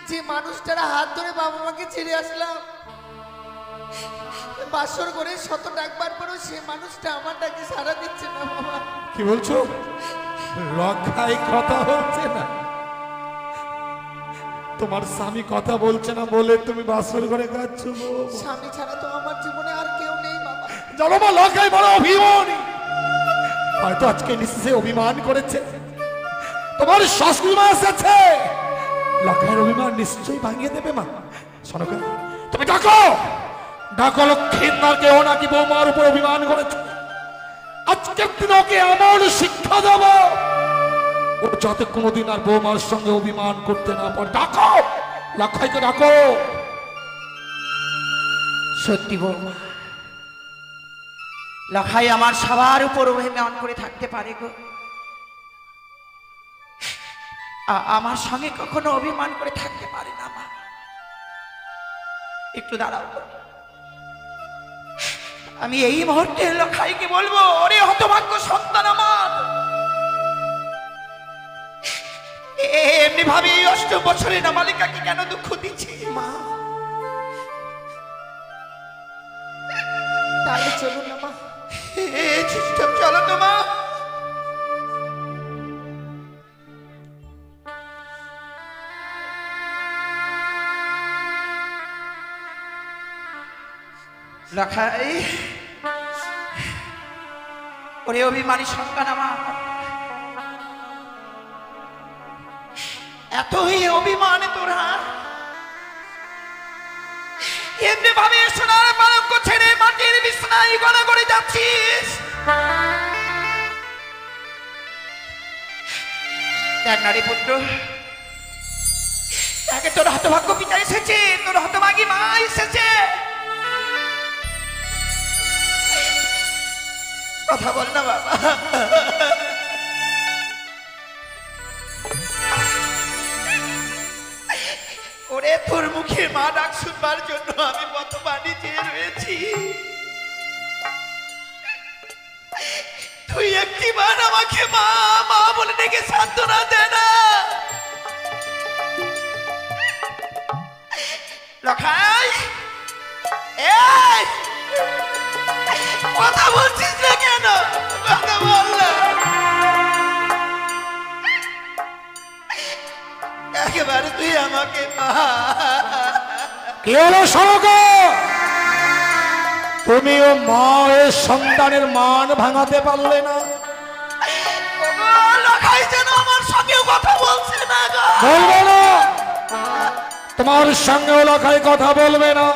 যে মানুষটারা হাত ধরে বাবা মাকে ছেড়ে আসলাম, বাসর করে শত ডাকবার পরও সে মানুষটা আমার ডাকে সাড়া দিচ্ছে না বাবা। কি বলছো? লক্ষায় কথা হচ্ছে না? তোমার স্বামী কথা বলছে না বলে তুমি বাসর ঘরে যাচ্ছ? স্বামী ছাড়া তো আমার জীবনে আর কেউ নেই বাবা। জানো মা, লক্ষায় বড় অভিমানী। হয়তো আজকে নিশ্চয়ই অভিমান করেছে, তোমার শাশুড়ি মা এসেছে, লক্ষায়ের অভিমান নিশ্চয়ই ভাঙিয়ে দেবে। মা শোনো, তুমি ডাকো ডাকো লক্ষ্মীন্দরকে। ও নাকি বৌমার উপর অভিমান করেছে। আজকের দিন ওকে এমন শিক্ষা দেব, ও যাতে কোনোদিন আর বৌমার সঙ্গে অভিমান করতে না পারে। ডাকো লক্ষাইকে, ডাকো। সত্যি বৌমা, লখাই আমার সবার উপর অভিমান করে থাকতে পারে গো। আমার সঙ্গে কখনো অভিমান করে থাকতে পারে না। মা একটু দাঁড়াও, আমি এই মুহূর্তে লখাইকে বলবো, ওরে হতভাগ্য সন্তান আমার, এমনি ভাবে 8 বছরের নাবালিকাকে কেন দুঃখ দিচ্ছে? মা তাহলে চলুন না মা। চুপচাপ চলো তো মা। লখাই, ওরে অভিমানী সন্তান আমার, এতই অভিমান তোরা এমনি ভাবে সোনার পালঙ্ক ছেড়ে মাটির বিছানায় গড়া করে যাচ্ছিস? দেখ নারী পুত্র, তাকে তোর হতভাগ্য পিতা এসেছে, তোর হতভাগী মা এসেছে। কথা বল না বাবা। ওরে তোর মুখে মা ডাক শুনবার জন্য আমি কত পানি চেয়ে রয়েছি। তুই একটিবার আমাকে মা মা বলে ডেকে সান্ত্বনা দে না। লখাই, এই কথা বলছিস না কেন? কথা বল না। একেবারে তুই আমাকে মা। কি হলো সরকা? তুমিও মা এর সন্তানের মান ভাঙাতে পারলে না? লখাই যেন আমার সঙ্গেও কথা বলছে না। বলবে না, তোমার সঙ্গেও লখাই কথা বলবে না,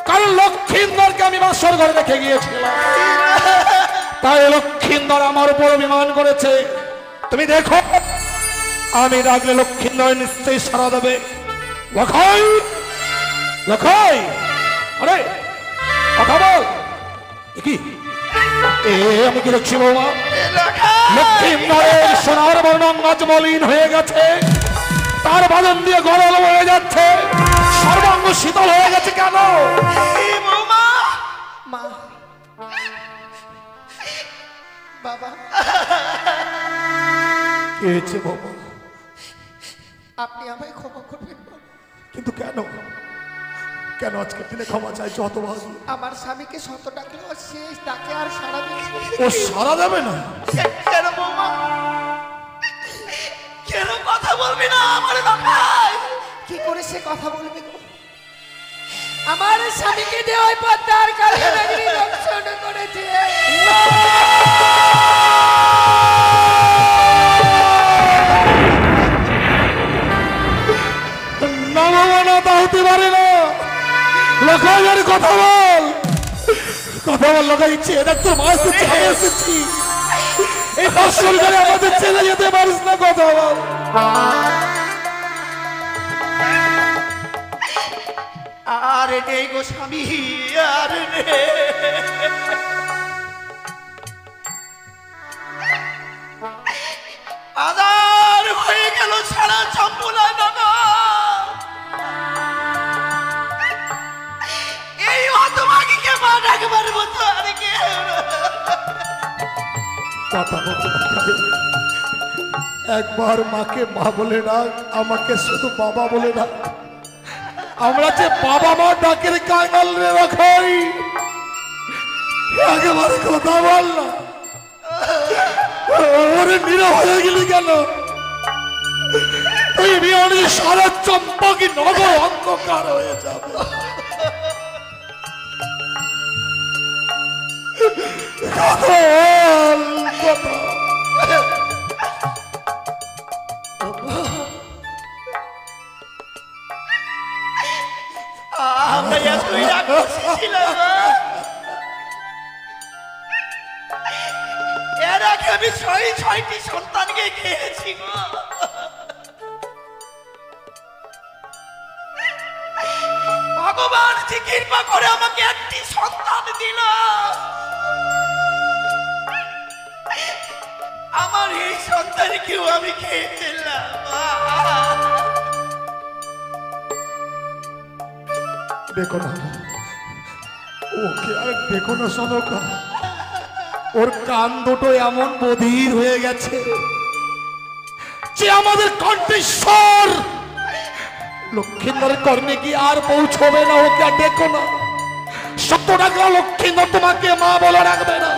কারণ লক্ষ্মীন্দরকে আমি বাসর ঘরে রেখে গিয়েছিলাম, তাই লক্ষ্মীন্দর আমার উপর অভিমান করেছে। তুমি দেখো, আমি ডাকলে লক্ষ্মীন্দর নিশ্চয়ই সাড়া দেবে। লখাই, লখাই, আরে কথা বল। কি আমি কি লক্ষ্মী বৌমা? লক্ষ্মীন্দরের সোনার বর্ণাঙ্গাজ মলিন হয়ে গেছে, তার বাদন দিয়ে গরল হয়ে যাচ্ছে, সর্বাঙ্গ শীতল হয়ে গেছে। কেন মা বাবা? কি হয়েছে বাবা? আপনি আমায় ক্ষমা করবেন বাবা। কিন্তু কেন কেন আজকের দিনে ক্ষমা চাইছো? হতভাগী, আমার স্বামীকে শত ডাকলেও সে তাকে আর সাড়া দিচ্ছে। ও সাড়া দেবে না? কেন বৌমা, কেন কথা বলবি না আমার লখাই? কি করে সে কথা বলবে গো? আমার স্বামীকে যে ওই পদ্মার কাছে দর্শন করেছে। না বাবা, না, তা হতে পারে না। লখাই, আরে কথা বল, কথা বল। লখাই, ইচ্ছে এটা তোর মা এসেছে, আমি এসেছি, এই বাসর ঘরে আমাদের ছেলে যেতে পারিস না। কথা বল। আরে নেই গো স্বামী, আরে নেই। আদার হয়ে গেল সারা চম্পুলা নগর। এই হতভাগীকে মা ডাকবার মতো আর কেউ কথা বল লখাই। একবার মাকে মা বলে ডাক, আমাকে শুধু বাবা বলে ডাক। আমরা যে বাবা মা ডাকের কাঙাল রে রাখাই একেবারে কথা বল না। ওরে নীরব হয়ে গেলি কেন? তুই বিয়ানি সারা চম্পাকি নগর অন্ধকার হয়ে যাবে। কথা বল, কথা। আমরা এতই রাক্ষসী ছিলাম গো। এর আগে আমি 6টি সন্তানকে খেয়েছি গো। ভগবান যে কৃপা করে আমাকে একটি সন্তান দিল। আমার এই সন্তানকেও আমি খেয়ে ফেললাম। দেখো না, ওকে আর দেখো না সনকা, ওর কান দুটো এমন বধির হয়ে গেছে যে আমাদের কণ্ঠস্বর লক্ষ্মীন্দরের কর্মে কি আর পৌঁছবে না। ওকে আর দেখো না, সত্য ডাকলা লক্ষ্মীন্দর তোমাকে মা বলে রাখবে না।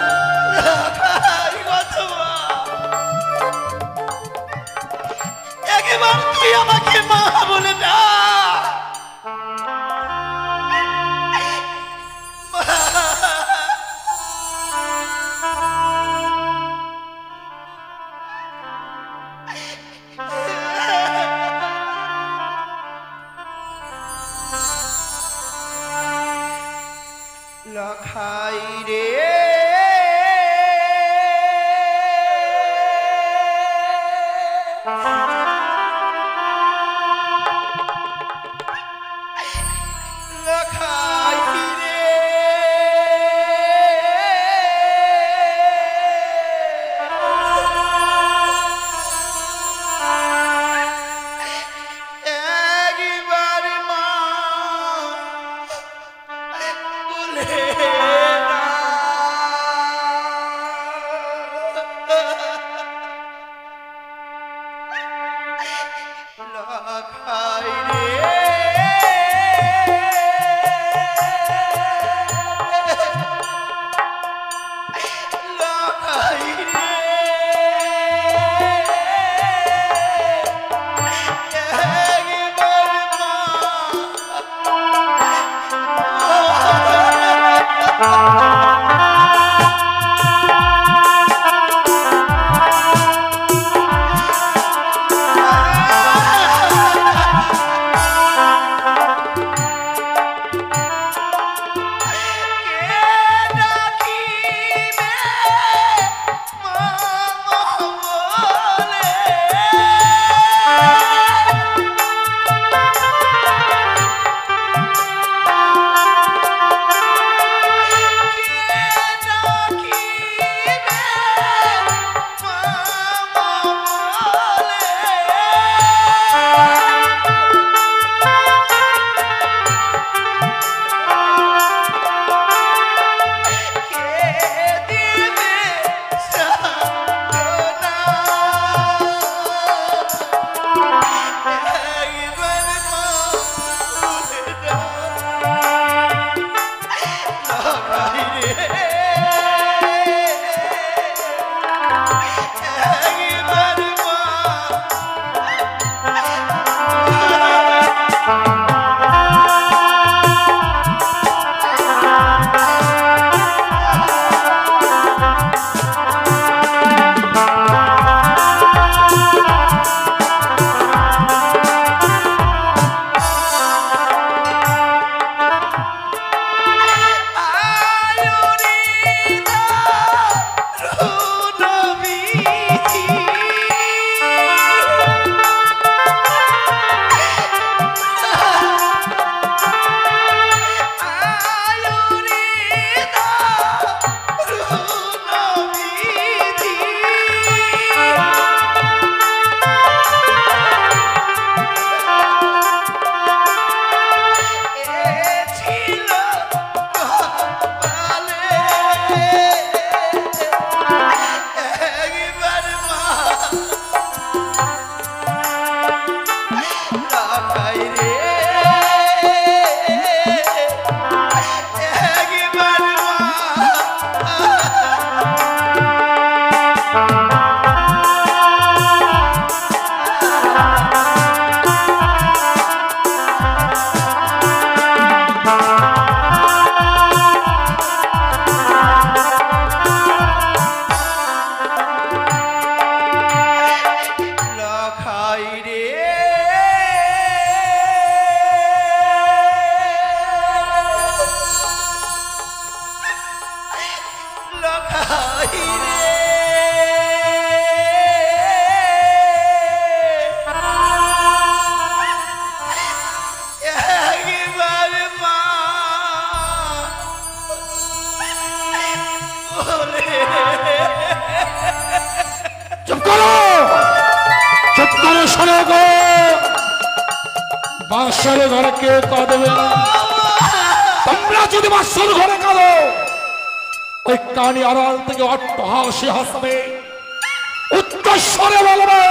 একবার তুই আমাকে মা বলে না। লখাই রে লখাই রে একবার মা বলে না। লখাই রে লখাই রে একবার মা লখাই রে লখাই রে একবারে মা চুপ করো, চুপ করো, শোনো গো, বাসর ঘরে কেউ কাঁদবে না। তোমরা যদি বাসর ঘরে কাঁদো, ওই কানি আড়াল থেকে অট্টহাসি হাসবে, উচ্চস্বরে বলবে,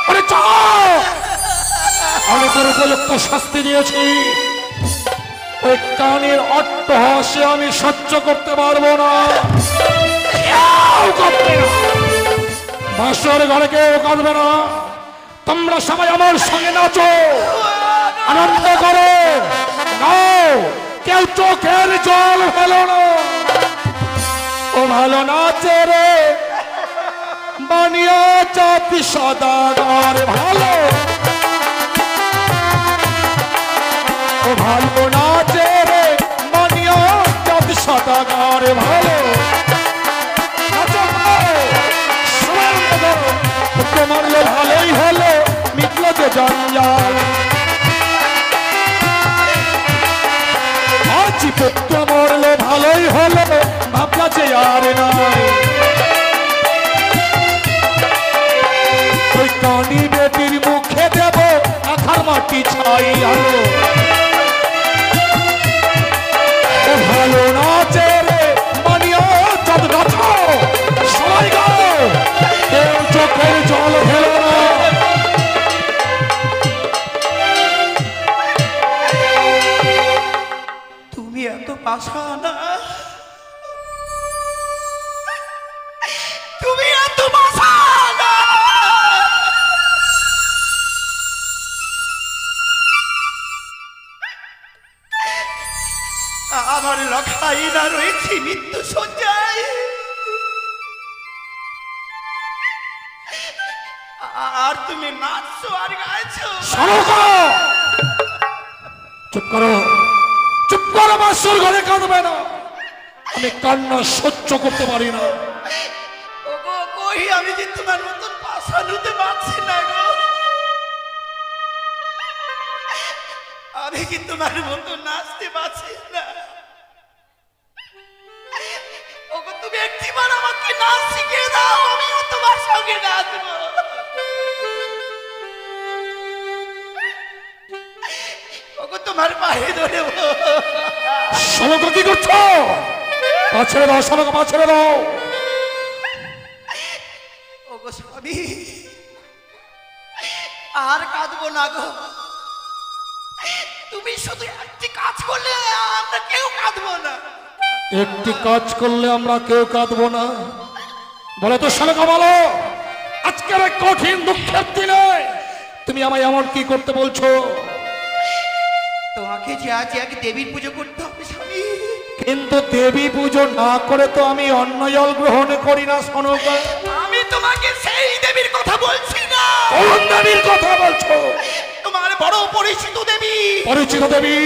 আরে যাও, আমি তোর উপযুক্ত শাস্তি দিয়েছি। ওই কানির অট্টহাসি আমি সহ্য করতে পারবো না। কেউ কাঁদবে না, বাসর ঘরে কেউ কাঁদবে না। তোমরা সবাই আমার সঙ্গে নাচো, আনন্দ করো, নাও, কেউ চোখের জল ফেলো না। ও ভালো নাচে রে বানিয়া চাপি সদাগর, ভালো ও ভালো নাচে রে বানিয়া চাপি সদাগর, ভালো নাচো, সবাই আনন্দ করো। মারলো ভালোই হলো, মিটলো যে জঞ্জাল। আজ পুত্র মরলো ভালোই হলো, ভাবনা যে আর নাই। ওই কানি বেটির মুখে দেব আখার মাটি ছাই আলো। ও ভালো নাচে রে মানিয়া চাঁদ নাচো, সবাই গাও, কেউ চোখের জল ফেলো না। তুমি এত পাষানা, তুমি এত পাষানা। আমার লখাই না রয়েছে মৃত্যু সজ্জায়, আর তুমি নাচছো আর গাইছো। চুপ করো, চুপ করো, বাসর ঘরে কাঁদবে না। আমি কান্না সহ্য করতে পারি না। ওগো কই, আমি যে তোমার মতন পাষাণ হতে পারছি না গো। আমি কি তোমার মতন নাচতে পারছি না। ওগো তুমি একটিবার আমাকে নাচ শিখিয়ে দাও, আমিও তোমার সঙ্গে নাচবো। ওগো তোমার পায়ে ধরবো। সমক কি করছো? পা ছেড়ে দাও, সমক পা ছেড়ে দাও। ওগো স্বামী, আর কাঁদবো না গো। তুমি শুধু একটি কাজ করলে আমরা কেউ কাঁদবো না। একটি কাজ করলে আমরা কেউ কাঁদবো না? বলে তো সমক, বলো, আজকের এই কঠিন দুঃখের দিনে তুমি আমায় এমন কি করতে বলছো? তোমাকে যে আজ এক দেবীর পুজো করতে হবে স্বামী। কিন্তু দেবী পুজো না করে তো আমি অন্ন জল গ্রহণ করি না সনক। আমি তোমাকে সেই দেবীর কথা বলছি না। কোন দেবীর কথা বলছো? তোমার বড় পরিচিত দেবী। পরিচিত দেবী?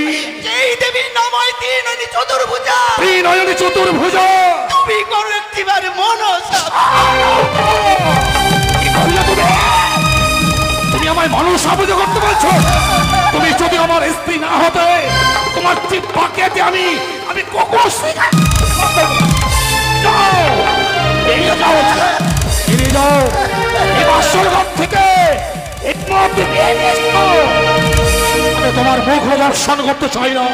যেই দেবীর নাম হয় ত্রিনয়নী চতুর্ভুজা। ত্রিনয়নী চতুর্ভুজা? তুমি করো একটিবার মনসা। কি করলে তুমি? তুমি আমায় মনসা পুজো করতে বলছো? তুমি যদি আমার স্ত্রী না হতে, তোমার চিপ্পাকে আমি কুকুর শিখা। যাও, বেরিয়ে যাও, বেরিয়ে যাও এই বাসর ঘর থেকে। একমাত্র আমি তোমার মুখ দর্শন করতে চাই না।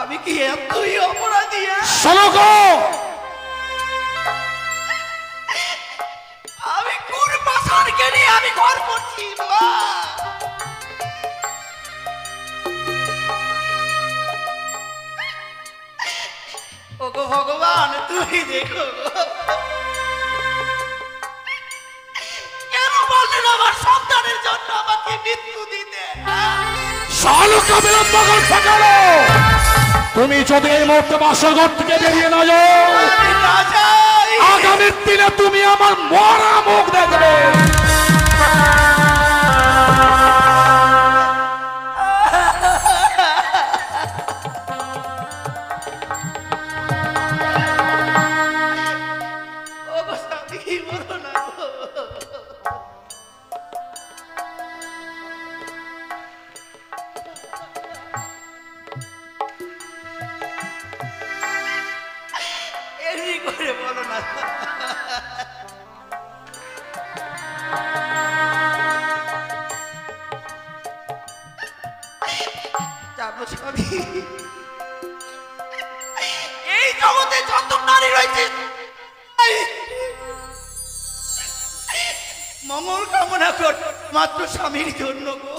আমি কি এতই অপরাধী? সনক, আমি কোন পাষাণকে নিয়ে আমি ঘর করছি? ওগো ভগবান, তুমি দেখো। শালুকা বিলম্ব করতে গেল। তুমি যদি এই মুহূর্তে বাসর ঘর থেকে বেরিয়ে না যাও, আমি না যাই। আগামী দিনে তুমি আমার মরা মুখ দেখবে। ও গো স্বামী, বলো না গো। এমনি করে বলো না। জানো স্বামী, এই জগতে যত নারী রয়েছে মঙ্গল কামনা কর মাত্র স্বামীর জন্য গো।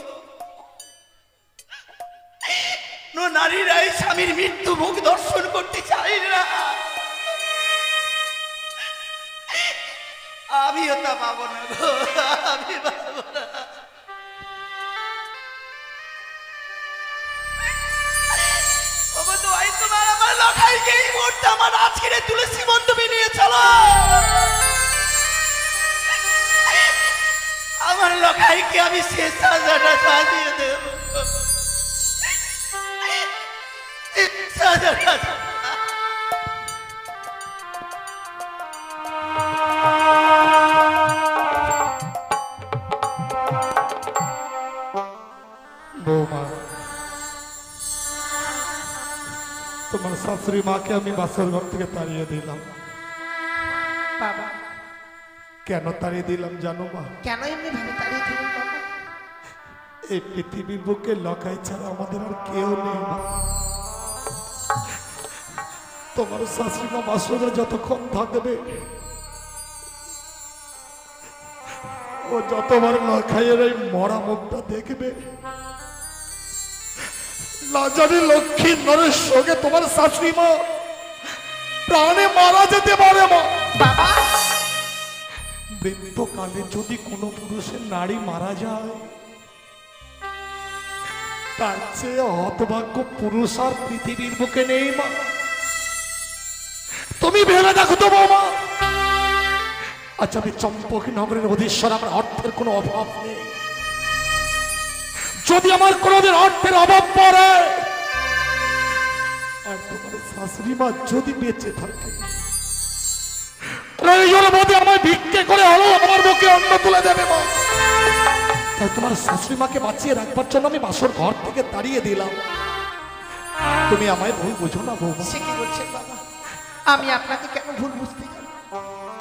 নারীরাই স্বামীর মৃত্যু মুখ দর্শন করতে চাই না। আমিও তা পাবো না গো, আমি পাবো না। ওগো দোয়াই তোমার, আমার লখাইকে এই মুহূর্তে আমার আজকের তুলসী মণ্ডপে নিয়ে চলো। আমার লখাইকে আমি শেষ সাজাটা সাজিয়ে দেব। সাজাটা বৌমা, তোমার শাশুড়ি মাকে আমি বাসর ঘর থেকে তাড়িয়ে দিলাম। বাবা, কেন তাড়িয়ে দিলাম জানো মা? কেন এমনি ভাবে তাড়িয়ে দিলেন বাবা? এই পৃথিবীর বুকে লকাই ছাড়া আমাদের আর কেউ নেই মা। তোমার শাশুড়ি মা বাসর ঘরে যতক্ষণ থাকবে, ও যতবার লখাইয়ের এই মরা মুখটা দেখবে, লাজারি লক্ষ্মী নরের সঙ্গে তোমার শাশুড়ি মা প্রাণে মারা যেতে পারে মা। বাবা, বৃদ্ধকালে যদি কোনো পুরুষের নারী মারা যায়, তার চেয়ে হতভাগ্য পুরুষ আর পৃথিবীর বুকে নেই মা। তুমি ভেবে দেখো তো বৌমা। আচ্ছা, আমি চম্পক নগরের অধীশ্বর, আমার অর্থের কোনো অভাব নেই। যদি আমার কোনোদিন অর্থের অভাব পড়ে, আর তোমার শাশুড়ি মা যদি বেঁচে থাকে, প্রয়োজন বোধে আমায় ভিক্ষে করে হলো আমার মুখে অন্ন তুলে দেবে মা। তাই তোমার শাশুড়ি মাকে বাঁচিয়ে রাখবার জন্য আমি বাসর ঘর থেকে তাড়িয়ে দিলাম। তুমি আমায় ভুল বুঝো না বৌমা। সে কি বলছেন বাবা? আমি আপনাকে কেন ভুল বুঝতে গেলাম?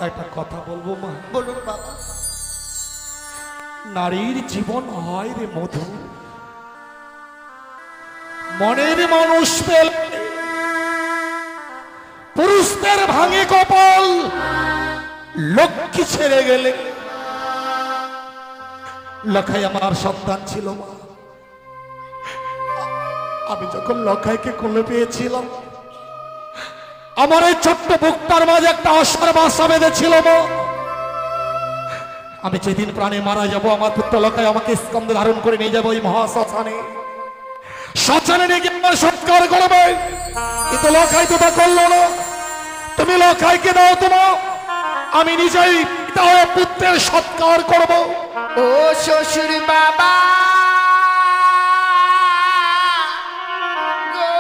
একটা কথা বলবো মা। বলুন বাবা। নারীর জীবন হয় রে মধু, মনের মানুষ পেলে পুরুষদের ভাঙে কপাল। লক্ষ্মী ছেড়ে গেলে, লখাই আমার সন্তান ছিল মা। আমি যখন লখাইকে কোলে পেয়েছিলাম, আমার এই ছোট্ট বুকটার মাঝে একটা অসার বাসা বেঁধেছিল মা। আমি যেদিন প্রাণে মারা যাব, আমার পুত্র লখাই আমাকে স্কন্ধে ধারণ করে নিয়ে যাবো ওই মহাশ্মশানে। শ্মশানে নিয়ে গিয়ে আমার সৎকার করবে। কিন্তু লখাই তো তা করলো না। তুমি লখাইকে দাও তোমার, আমি নিজেই পিতা হয়ে পুত্রের সৎকার করব। ও শ্বশুর বাবা গো,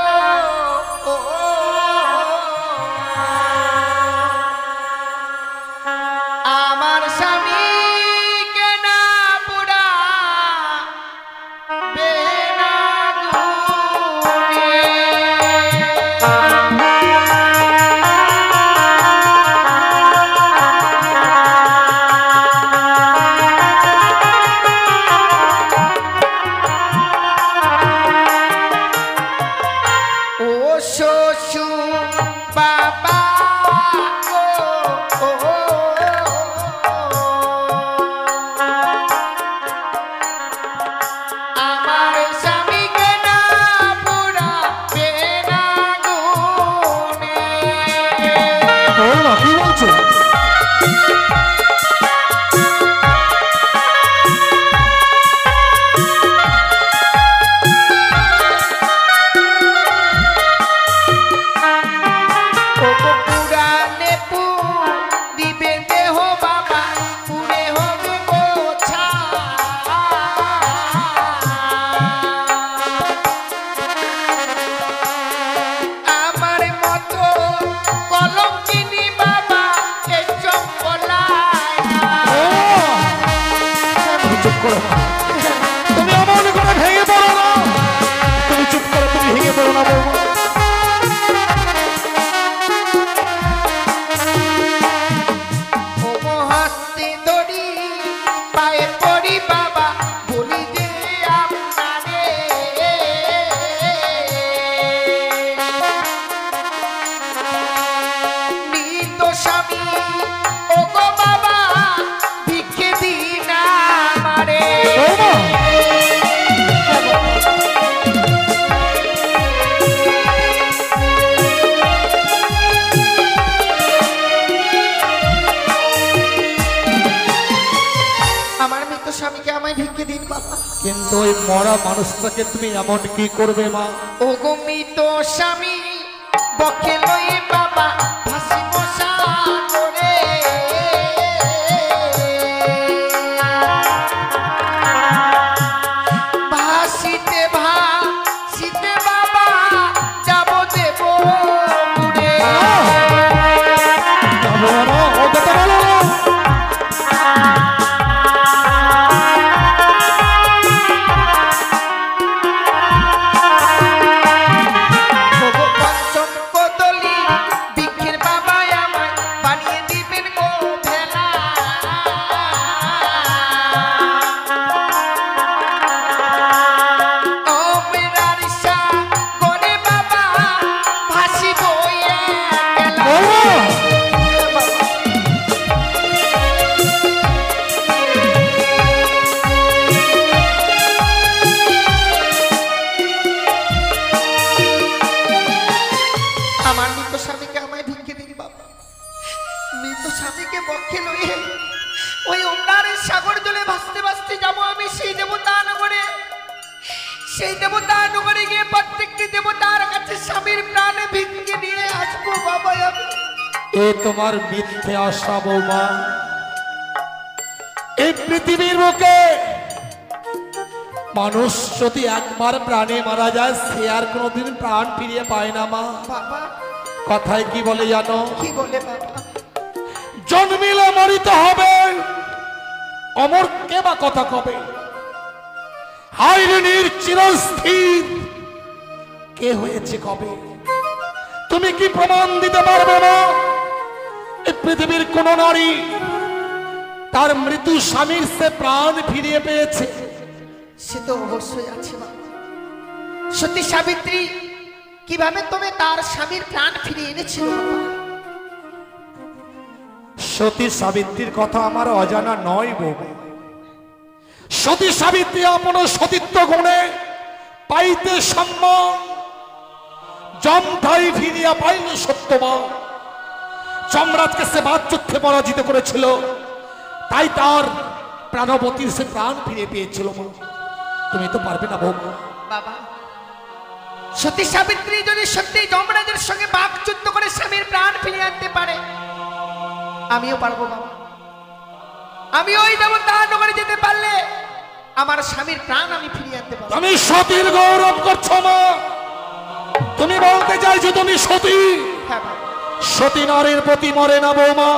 আমার স্বামীকে না পুরা বেনা গুনে। ভিক্ষে দিন বাবা। কিন্তু ওই মরা মানুষটাকে তুমি এমন কি করবে মা? ও গো মৃত স্বামী বকে লই বাবা ভাসিব সাগরে। ভাসিতে ভাসিতে বাবা যাব দেব পুরে। সেই দেবতা নগরে গিয়ে প্রত্যেকটি দেবতার কাছে স্বামীর প্রাণে ভিক্ষে নিয়ে আসবো বাবা আমি। এ তোমার মিথ্যে আশা বৌমা। এই পৃথিবীর বুকে মানুষ যদি একবার প্রাণে মারা যায় সে আর কোনোদিন প্রাণ ফিরিয়ে পায় না মা। বাবা কথায় কি বলে জানো? কি বলে বাবা? জন্মিলে মরিতে হবে, অমর কে বা কথা কবে? হাইরেনির চিরস্থির কে হয়েছে কবে? তুমি কি প্রমাণ দিতে পারবে না এই পৃথিবীর কোন নারী তার মৃত্যু স্বামীর সে প্রাণ ফিরিয়ে পেয়েছে? সে তো অবশ্যই আছে বাবা। সতী সাবিত্রী কিভাবে তুমি তার স্বামীর প্রাণ ফিরিয়ে এনেছিল বাবা? সতী সাবিত্রীর কথা আমার অজানা নয় বৌমা। সতী সাবিত্রী আপন সতীত্ব গুণে পাইতে সম্মান যমঠাই ফিরিয়া পাইল সত্যমা। যমরাজকে সে বাকযুদ্ধে পরাজিত করেছিল, তাই তার প্রাণবতীর সে প্রাণ ফিরে পেয়েছিল মা। তুমি তো পারবে না বৌমা। বাবা সতী সাবিত্রী যদি সত্যি যমরাজের সঙ্গে বাকযুদ্ধ করে স্বামীর প্রাণ ফিরিয়ে আনতে পারে, আমিও পারবো বাবা। আমি ওই দেবতা নগরে যেতে পারলে আমার স্বামীর প্রাণ আমি ফিরিয়ে আনতে পারবো। তুমি সতীর গৌরব করছো মা। তুমি বলতে চাইছো তুমি সতী? হ্যাঁ বাবা। সতী নারীর প্রতি মরে না বৌমা।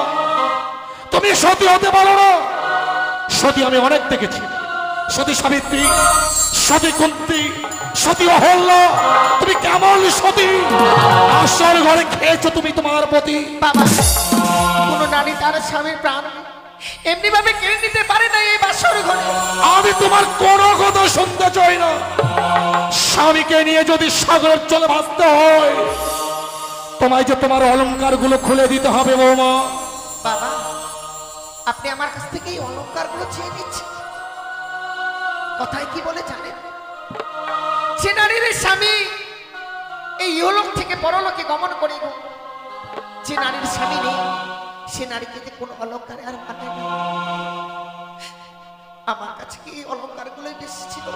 তুমি সতী হতে পারো না। সতী আমি অনেক দেখেছি। সতী সাবিত্রী, সতী কুন্তী, সতী অহল্যা। তুমি কেমন সতী? আসর ঘরে খেয়েছো তুমি তোমার প্রতি। বাবা কোন নারী তার স্বামীর প্রাণ এমনি ভাবে কেড়ে নিতে পারে না এই বাসর ঘরে। আমি তোমার কোনো কথা শুনতে চাই না। স্বামীকে নিয়ে যদি সাগরের জলে ভাসতে হয়, তোমায় যে তোমার অলংকার গুলো খুলে দিতে হবে বৌমা। বাবা আপনি আমার কাছ থেকে এই অলংকার গুলো চেয়ে নিচ্ছেন। কথায় কি বলে জানেন? যে নারীর স্বামী এই ইহলোক থেকে পরলোকে গমন করে, যে নারীর স্বামী নেই সে নারীকে যে কোনো অলংকারে আর মানায় না। আমার কাছে কি এই অলংকার গুলোই বেশি ছিল।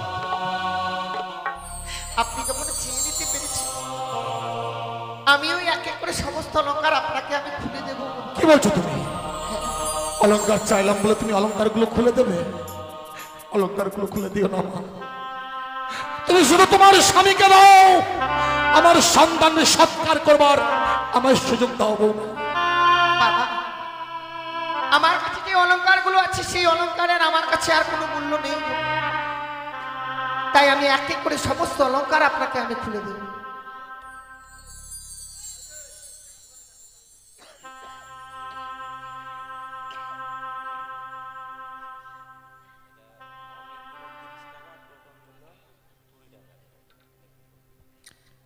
আপনি যখন চেয়ে নিতে পেরেছেন, আমিও এক এক করে সমস্ত অলংকার আপনাকে আমি খুলে দেব। কি বলছো তুমি? অলংকার চাইলাম বলে তুমি অলংকার গুলো খুলে দেবে? অলংকার গুলো খুলে দিও না মা। তুমি শুধু তোমার স্বামীকে দাও, আমার সন্তানের সৎকার করবার আমার সুযোগ দাও বৌমা। বাবা আমার কাছে যে অলংকার গুলো আছে সেই অলংকারের আমার কাছে আর কোনো মূল্য নেই, তাই আমি এক এক করে সমস্ত অলংকার আপনাকে আমি খুলে দেব।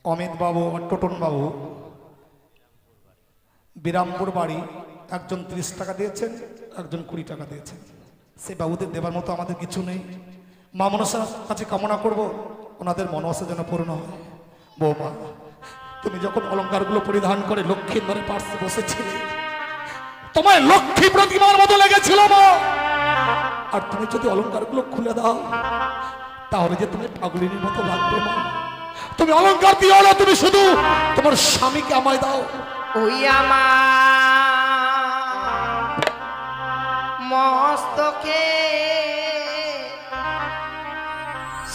অমিত বাবু আর টোটন বাবু বিরামপুর বাড়ি, একজন 30 টাকা দিয়েছেন, একজন 20 টাকা দিয়েছেন। সেই বাবুদের দেবার মতো আমাদের কিছু নেই। মা মনসার কাছে কামনা করব ওনাদের মনসা যেন পূর্ণ হয়। বৌমা তুমি যখন অলংকারগুলো পরিধান করে লক্ষ্মীর ঘরে পার্শ্বে বসেছিলে, তোমায় লক্ষ্মী প্রতিমার মতো লেগেছিল মা। আর তুমি যদি অলংকারগুলো খুলে দাও তাহলে যে তুমি পাগলিনীর মতো লাগবে মা। তুমি অলংকার দিও না, তুমি শুধু তোমার স্বামীকে আমায় দাও। ওই আমার মস্তকে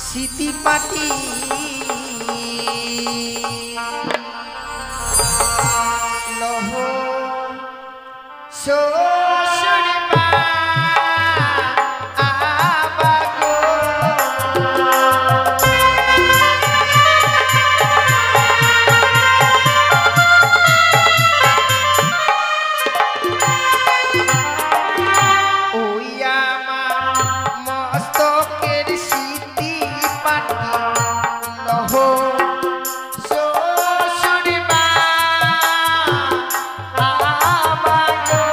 সিটি পাটি লহ শ্বশুর মা আবাগো। ওই আমার মস্তকের সিটি পাটি লহ শ্বশুর মা আবাগো।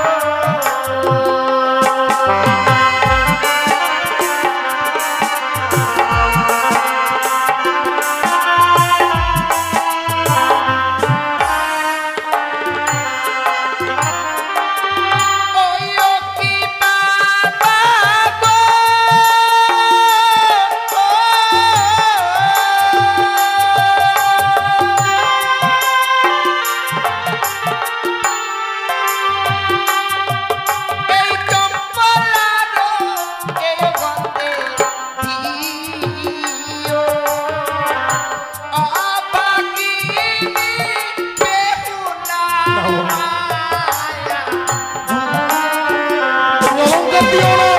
ওই ও কি বাবা গো, এই চম্পলারো এই গন্ধে দিও অবাগিনী বেহুলা। তুমি অলংকার দিও না।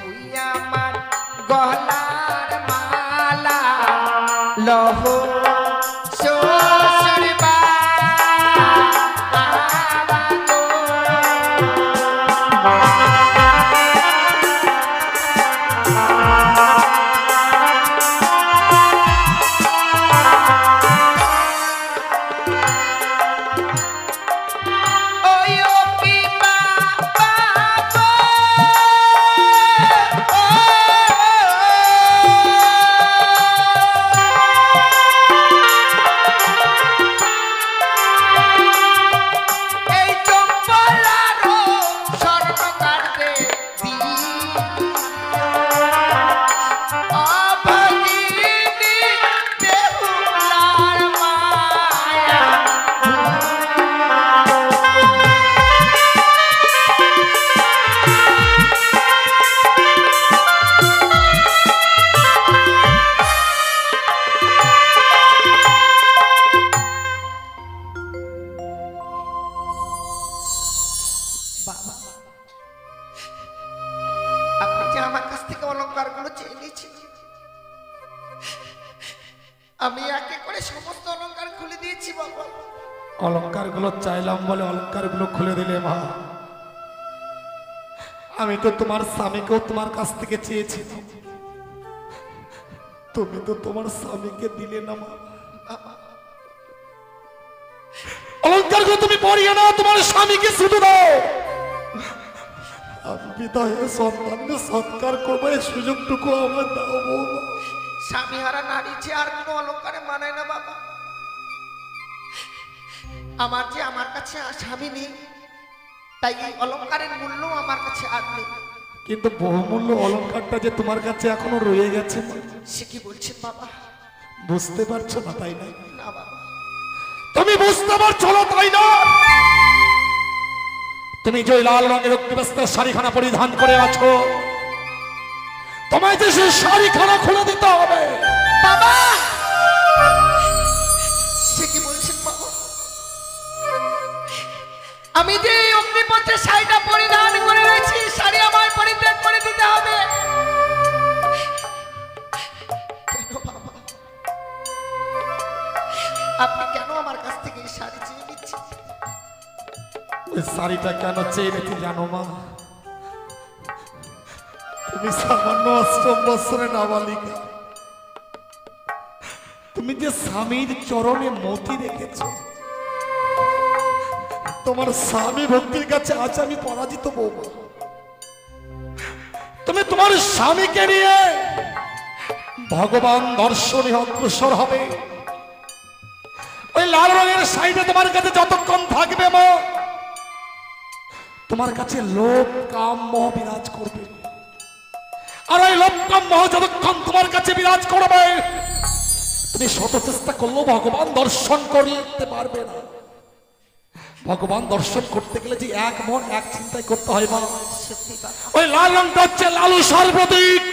ওই আমার গলার মালা লহ শ্বশুর মা আবাগো। ওই ও কি বাবা গো, এই চম্পলারো স্বর্ণকারে অভাগিনী বেহুলার মায়া। বাবা, আপনি যে আমার কাছ থেকে অলংকারগুলো চেয়ে নিয়েছিলেন, আমি একে করে সমস্ত অলংকার খুলে দিয়েছি বাবা। অলংকারগুলো চাইলাম বলে অলংকারগুলো খুলে দিলে মা। আমি তো তোমার স্বামীকেও তোমার কাছ থেকে চেয়েছি, তুমি তো তোমার স্বামীকে দিলে না মা। অলংকারগুলো তুমি পরিয়ে নাও, তোমার স্বামীকে শুধু দাও। আমি বিদায় সন্তানকে সৎকার করবো, এই সুযোগটুকু আমার দাও বৌমা। স্বামী হারা নারী যে আর কোনো অলংকারে মানায় না বাবা। আমার যে আমার কাছে স্বামী নেই, তাই এই অলংকারের মূল্য আমার কাছে আর নেই। কিন্তু বহুমূল্য অলংকারটা যে তোমার কাছে এখনো রয়ে গেছে মা। সে কি বলছেন বাবা? বুঝতে পারছো না তাই না? না বাবা। তুমি বুঝতে পারছো না তাই না? তুমি যে লাল রঙের অগ্নিবস্ত্রের শাড়িখানা পরিধান করে আছো, তোমায় যে সেই শাড়িখানা খুলে দিতে হবে। বাবা, সে কি বলছেন বাবা? আমি যে এই অগ্নিপথের শাড়িটা পরিধান করে রয়েছি, শাড়ি আমার পরিত্যাগ করে দিতে হবে। কেন বাবা? আপনি কেন আমার কাছ থেকে এই শাড়ি চেয়ে নিচ্ছেন? ওই শাড়িটা কেন চেয়ে নিতে জানো মা? তুমি সামান্য ৮ বছরের নাবালিকা, তুমি যে স্বামীর চরণে মতি রেখেছ, তোমার স্বামী ভক্তির কাছে আজ আমি পরাজিত বৌমা। তুমি তোমার স্বামীকে নিয়ে ভগবান দর্শনে অগ্রসর হবে। ওই লাল রঙের সাইডে তোমার কাছে যতক্ষণ থাকবে মা, তোমার কাছে লোভ কাম মোহ বিরাজ করবে। আর ওই লোভ কাম মোহ যতক্ষণ তোমার কাছে বিরাজ করবে, তুমি শত চেষ্টা করলেও ভগবান দর্শন করতে পারবে না। ভগবান দর্শন করতে গেলে যে এক মন এক চিন্তায় করতে হয় মা। ওই লাল রংটা হচ্ছে লালসার প্রতীক,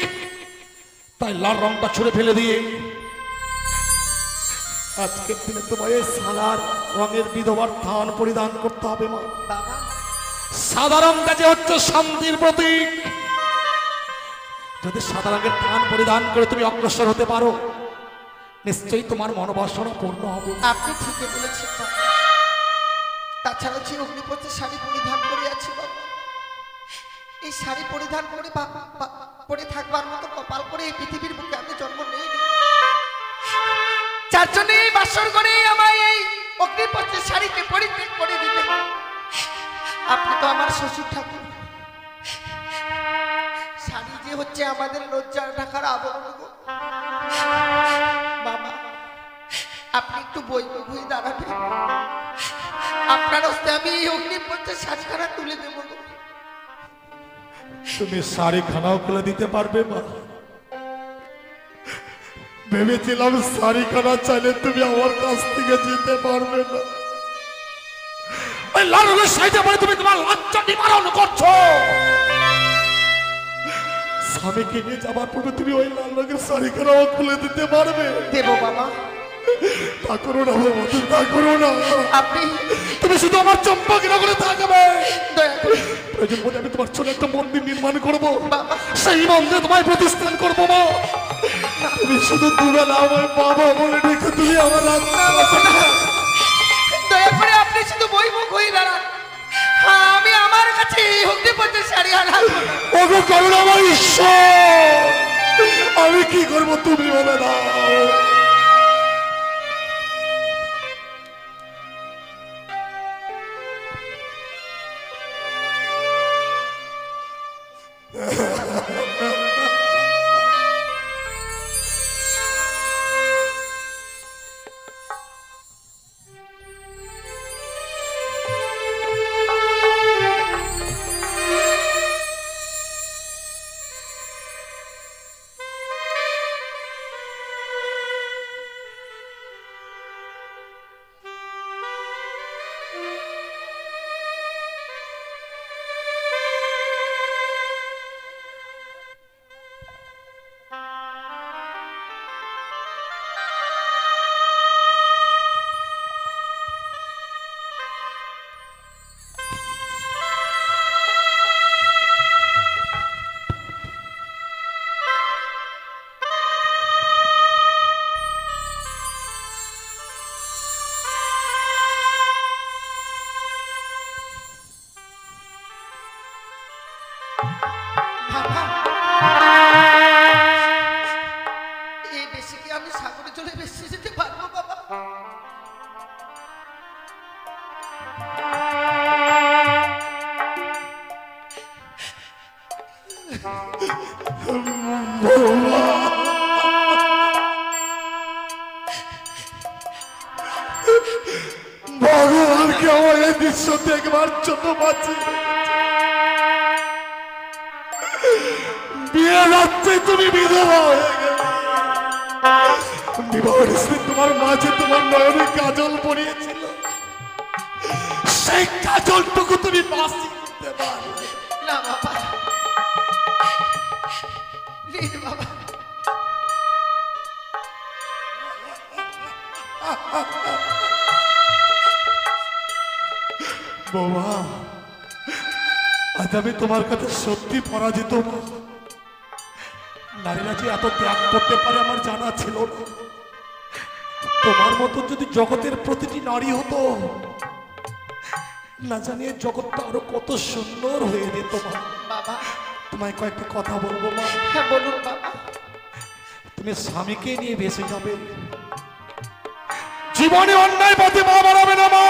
তাই লাল রংটা ছুঁড়ে ফেলে দিয়ে আজকের দিনে তোমায় সাদার রঙের বিধবার থান পরিধান করতে হবে মা। সাদা রংটা যে হচ্ছে শান্তির প্রতীক, যদি সাদা রঙের থান পরিধান করে তুমি অগ্রসর হতে পারো, নিশ্চয়ই তোমার মনোবাসনা পূর্ণ হবে। আপনি ঠিকই বলেছেন বাবা। তাছাড়া যে অগ্নিপথের শাড়ি পরিধান করে আছি বাবা, এই শাড়ি পরিধান করে পরে থাকবার মতো কপাল করে এই পৃথিবীর বুকে আমি জন্ম নেইনি। যার জন্য এই বাসর করে আমায় এই অগ্নিপথের শাড়িকে পরিত্যাগ করে দিতে। আপনি তো আমার শ্বশুর ঠাকুর, শাড়ি যে হচ্ছে আমাদের লজ্জার ঢাকার আবরণ গো। বাবা আপনি একটু বই হয়ে দাঁড়াবেন, আপনার হস্তে আমি এই অগ্নিপথের শাড়িখানা তুলে দেবো। তুমি শাড়িখানাও খুলে দিতে পারবে মা? ভেবেছিলাম শাড়িখানা চাইলে তুমি আমার কাছ থেকে যেতে পারবে না। ওই লাল রঙের শাড়িতে পরে তুমি তোমার লজ্জা নিবারণ করছো। স্বামীকে নিয়ে যাবার পূর্বে তুমি ওই লাল রঙের শাড়িখানাও খুলে দিতে পারবে? দেবো বাবা। তা করো না বাবা, তা করো না। আপনি তুমি শুধু আমার চম্পক নগরে থাকবে। দয়া করে প্রয়োজন বলে আমি তোমার ছোট একটা মন্দির নির্মাণ করবো, বাবা। সেই মন্দিরে তোমায় প্রতিষ্ঠান করবো মা। তুমি শুধু দুবেলা আমার বাবা বলে রেখে তুমি আমার দয়া করে আপনি শুধু বই মুখ হয়ে দাঁড়ান। হ্যাঁ আমি আমার কাছে এই অগ্নিপথের শাড়ি আনবো। ওগো করুন আমার ঈশ্বর, আমি কি করবো তুমি বলে দাও। এই বেশি কি আমি সাগরে চলে বেশি যেতে পারবো বাবা? ভগবানকে আমার এই দৃশ্য দেখবার জন্য বাঁচি। বিয়ে রাত্রে তুমি বিধবা হয়ে গেলে, বিবাহের স্ত্রী তোমার মাঝে তোমার নয়নে কাজল পরিয়েছিল, সেই কাজলটুকু তুমি বাঁচি করতে পারবে না বাবা, প্লিজ বাবা। বাবা আজ আমি তোমার কাছে সত্যি পরাজিত। নারীরা যে এত ত্যাগ করতে পারে আমার জানা ছিল না। তোমার মতো যদি জগতের প্রতিটি নারী হতো, না জানিয়ে জগৎটা আরো কত সুন্দর হয়ে যেত মা। বাবা তোমায় কয়েকটা কথা বলবো মা। হ্যাঁ বলুন বাবা। তুমি স্বামীকে নিয়ে ভেসে যাবে, জীবনে অন্যায় পথে পা বাড়াবে না মা।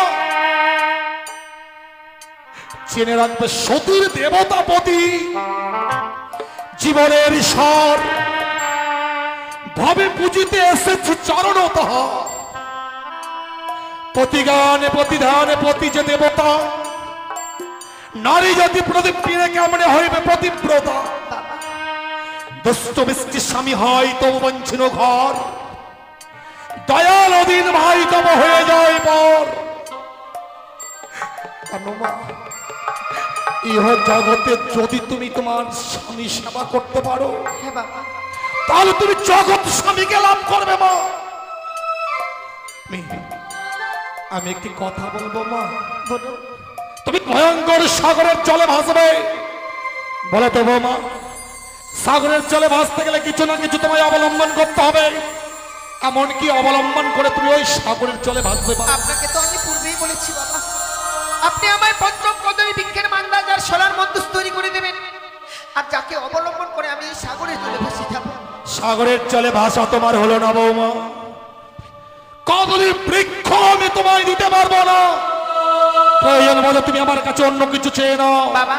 জেনে রাখবে সতীর দেবতাপতি, জীবনের ঈশ্বর, ভাবে পুজিতে এসেছি চরণ তাহা প্রতিগানে প্রতিধানে প্রতি যে দেবতা নারী জাতি প্রদীপ পিনে কেমনে হইবে প্রতিব্রতা দুষ্ট মিষ্টি স্বামী হয় তবু বঞ্চিন ঘর দয়াল অধীন ভাই তব হয়ে যায় পর ইহ জগতে যদি তুমি তোমার স্বামী সেবা করতে পারো হ্যাঁ বাবা, তাহলে তুমি জগৎ স্বামীকে লাভ করবে মা। আমি একটি কথা বলবো মা, বলুন। তুমি ভয়ঙ্কর সাগরের জলে ভাসবে বলে দেবো মা। সাগরের জলে ভাসতে গেলে কিছু না কিছু তোমায় অবলম্বন করতে হবে, এমনকি অবলম্বন করে তুমি ওই সাগরের জলে ভাসবে মা। আপনাকে তো আমি পূর্বেই বলেছি বাবা, আপনি আমায় পঞ্চম কদলী বৃক্ষের মান্দা যার সোনার মধ্যস্থ তৈরি করে দেবেন, আর যাকে অবলম্বন করে আমি এই সাগরের জলে ভেসে যাব। সাগরের জলে ভাষা তোমার হলো না বৌমা, কদলীর বৃক্ষ আমি তোমায় দিতে পারবো না। প্রয়োজন বলে তুমি আমার কাছে অন্য কিছু চেয়ে নাও বাবা,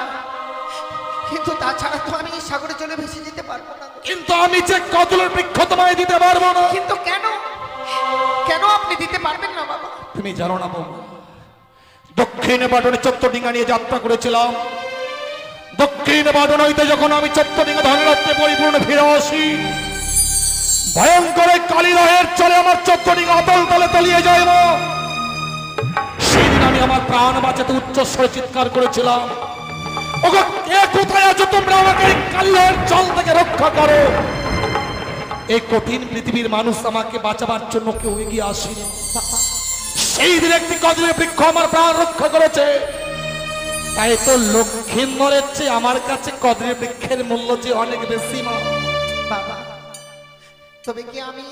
কিন্তু তাছাড়া তো আমি এই সাগরের জলে ভেসে যেতে পারবো না। কিন্তু আমি যে কদলের বৃক্ষ তোমায় দিতে পারবো না। কিন্তু কেন, কেন আপনি দিতে পারবেন না বাবা? তুমি জানো না বৌমা, দক্ষিণ বাটনে চত্বরডিঙ্গা নিয়ে যাত্রা করেছিলাম। দক্ষিণ বাটন হইতে যখন আমি চত্বরডিঙ্গা ধনরত্নে পরিপূর্ণ ফিরে আসি, ভয়ঙ্কর কালীরহের চলে আমার চত্বরডিঙ্গা অতল তলে তলিয়ে যায় মা। সেদিন আমি আমার প্রাণ বাঁচাতে উচ্চস্বরে চিৎকার করেছিলাম, ওগো কে কোথায় আছো তোমরা, আমাকে এই কালীরহের জল থেকে রক্ষা করো। এই কঠিন পৃথিবীর মানুষ আমাকে বাঁচাবার জন্য কেউ এগিয়ে আসেনি। সেই দিন একটি কদলের বৃক্ষ আমার প্রাণ রক্ষা করেছে। তাই তো লক্ষ্মীন্দরের চেয়ে আমার কাছে কদলের বৃক্ষের মূল্য যে অনেক বেশি মা। বাবা, তবে কি আমি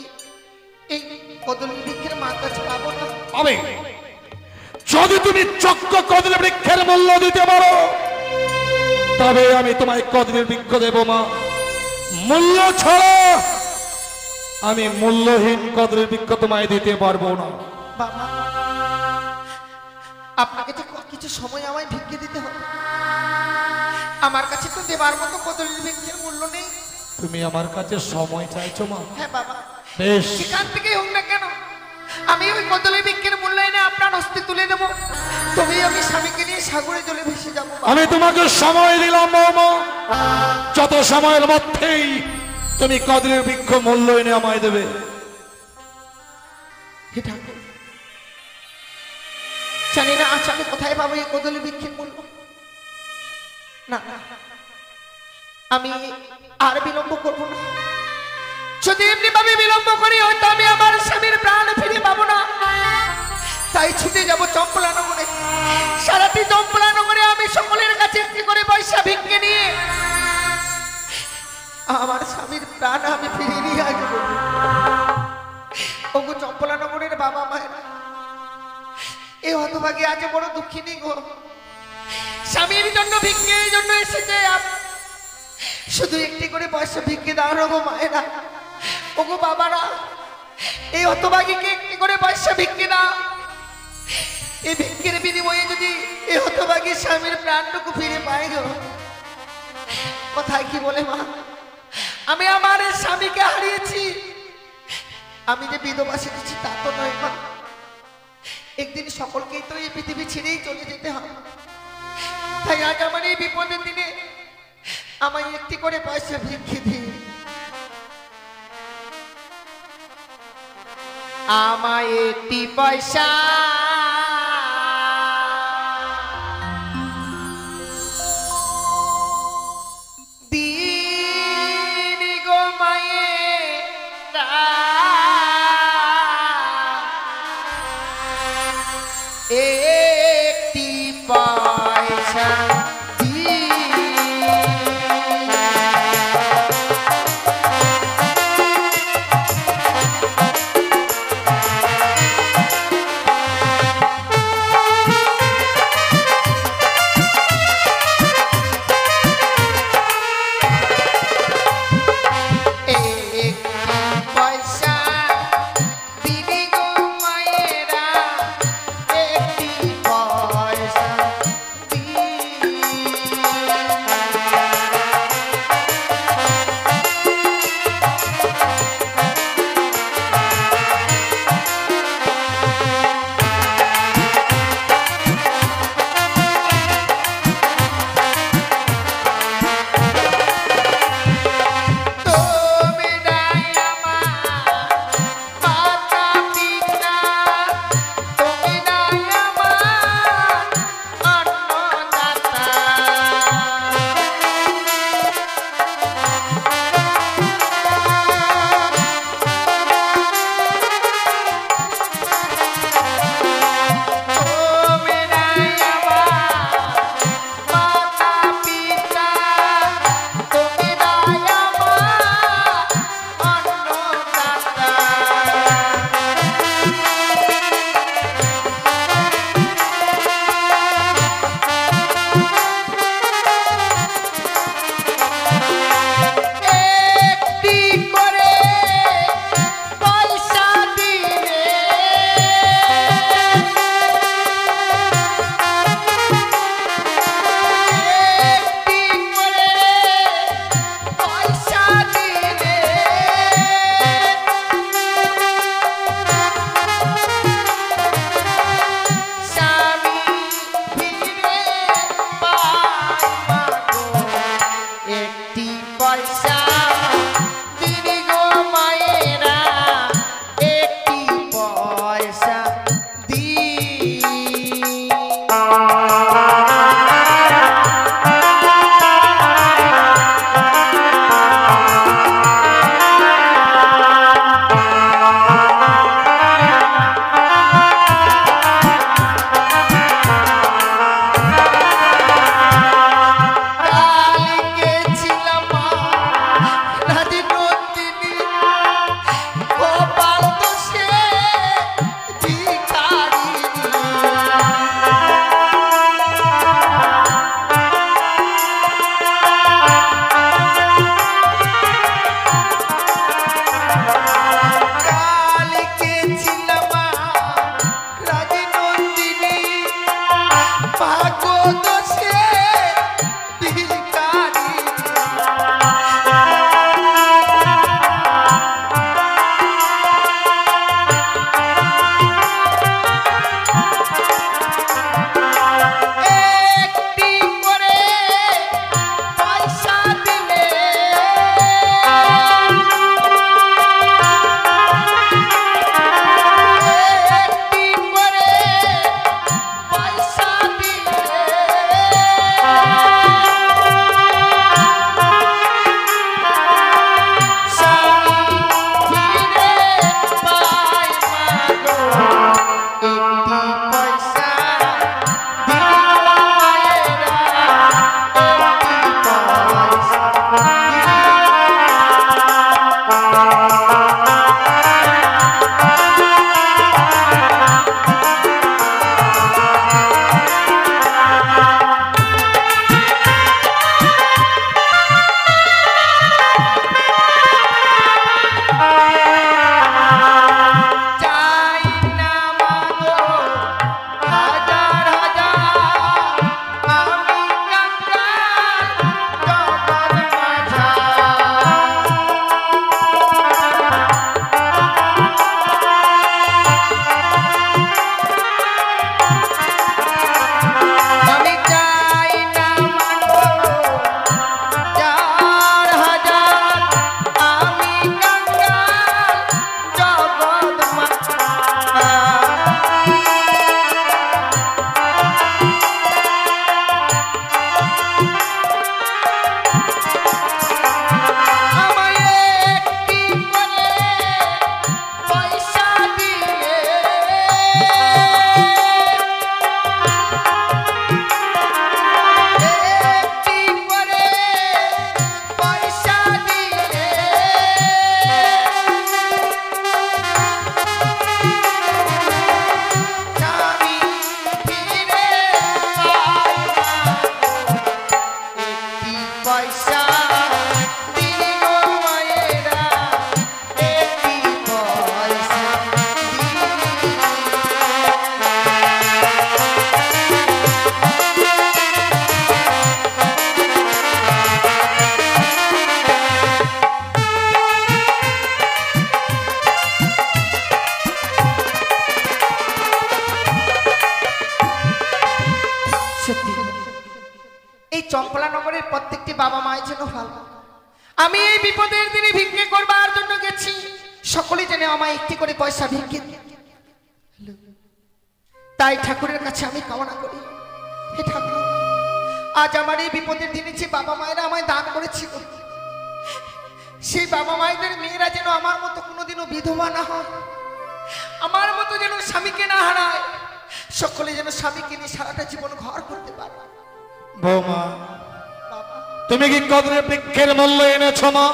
এই কদলী বৃক্ষের মাথা পাবো না? পাবে, যদি তুমি চক্র কদলের বৃক্ষের মূল্য দিতে পারো তবে আমি তোমায় কদলের বৃক্ষ দেব মা। মূল্য ছাড়া আমি মূল্যহীন কদলের বৃক্ষ তোমায় দিতে পারবো না। বাবা, আপনাকে তো কিছু সময় আমায় ভিক্ষে দিতে হবে, আমার কাছে তো দেবার মতো কদলী বৃক্ষের মূল্য নেই। তুমি আমার কাছে সময় চাইছো মা? হ্যাঁ বাবা, বেশ, সেখান থেকেই হোক না কেন আমি ওই কদলী বৃক্ষের মূল্যায়নে আপনার হস্তে তুলে দেবো, তবেই আমি স্বামীকে নিয়ে সাগরে জলে ভেসে যাবো। আমি তোমাকে সময় দিলাম বৌমা, যত সময়ের মধ্যেই তুমি কদলের বৃক্ষ মূল্য এনে আমায় দেবে। হে ঠাকুর, জানি না আজ আমি কোথায় পাবো এই কদলী বৃক্ষের মূল্য। না না, আমি আর বিলম্ব করবো না। যদি এমনি ভাবে বিলম্ব করি হয়তো আমি আমার স্বামীর প্রাণ ফিরে পাবো না। তাই ছুটে যাবো চম্পলানগরে। সারাটি চম্পলানগরে আমি সকলের কাছে একটি করে পয়সা ভিক্ষে নিয়ে আমার স্বামীর প্রাণ আমি ফিরিয়ে নিয়ে আসবো। ওগো চম্পলানগরের বাবা মায়ের, এই হতভাগী আজ বড় দুঃখিনী গো, স্বামীর জন্য ভিক্ষে এই জন্য এসেছে, শুধু একটি করে পয়সা ভিক্ষে দাও গো মায়েরা, ওগো বাবারা, এই হতভাগীকে একটি করে পয়সা ভিক্ষে দাও। এই ভিক্ষের বিনিময়ে যদি এই হতভাগী স্বামীর প্রাণটুকু ফিরে পায় গো। কোথায় কি বলে মা, আমি আমার স্বামীকে হারিয়েছি, আমি যে বিধবা সেরেছি তা তো নয় মা। একদিন সকলকেই তো এই পৃথিবী ছেড়েই চলে যেতে হবে। তাই আজ আমার এই বিপদের দিনে আমায় একটি করে পয়সা ভিক্ষে দিন। আমায় একটি পয়সা দিন গো মায়েরা, একটি পয়সা মায় যেন ভালো। আমি এই বিপদের দিনে ভিক্ষে করবার জন্য গেছি, সকলে যেন আমায় একটি করে পয়সা ভিক্ষে দিল। তাই ঠাকুরের কাছে আমি কামনা করি, হে ঠাকুর, আজ আমার এই বিপদের দিনে যে বাবা মায়েরা আমায় দান করেছিল, সেই বাবা মায়েদের মেয়েরা যেন আমার মতো কোনোদিনও বিধবা না হয়, আমার মতো যেন স্বামীকে না হারায়, সকলে যেন স্বামীকে নিয়ে সারাটা জীবন ঘর করতে পারে। বৌমা, বাবা, তুমি কি কদলি বৃক্ষের মূল্য এনেছো মা?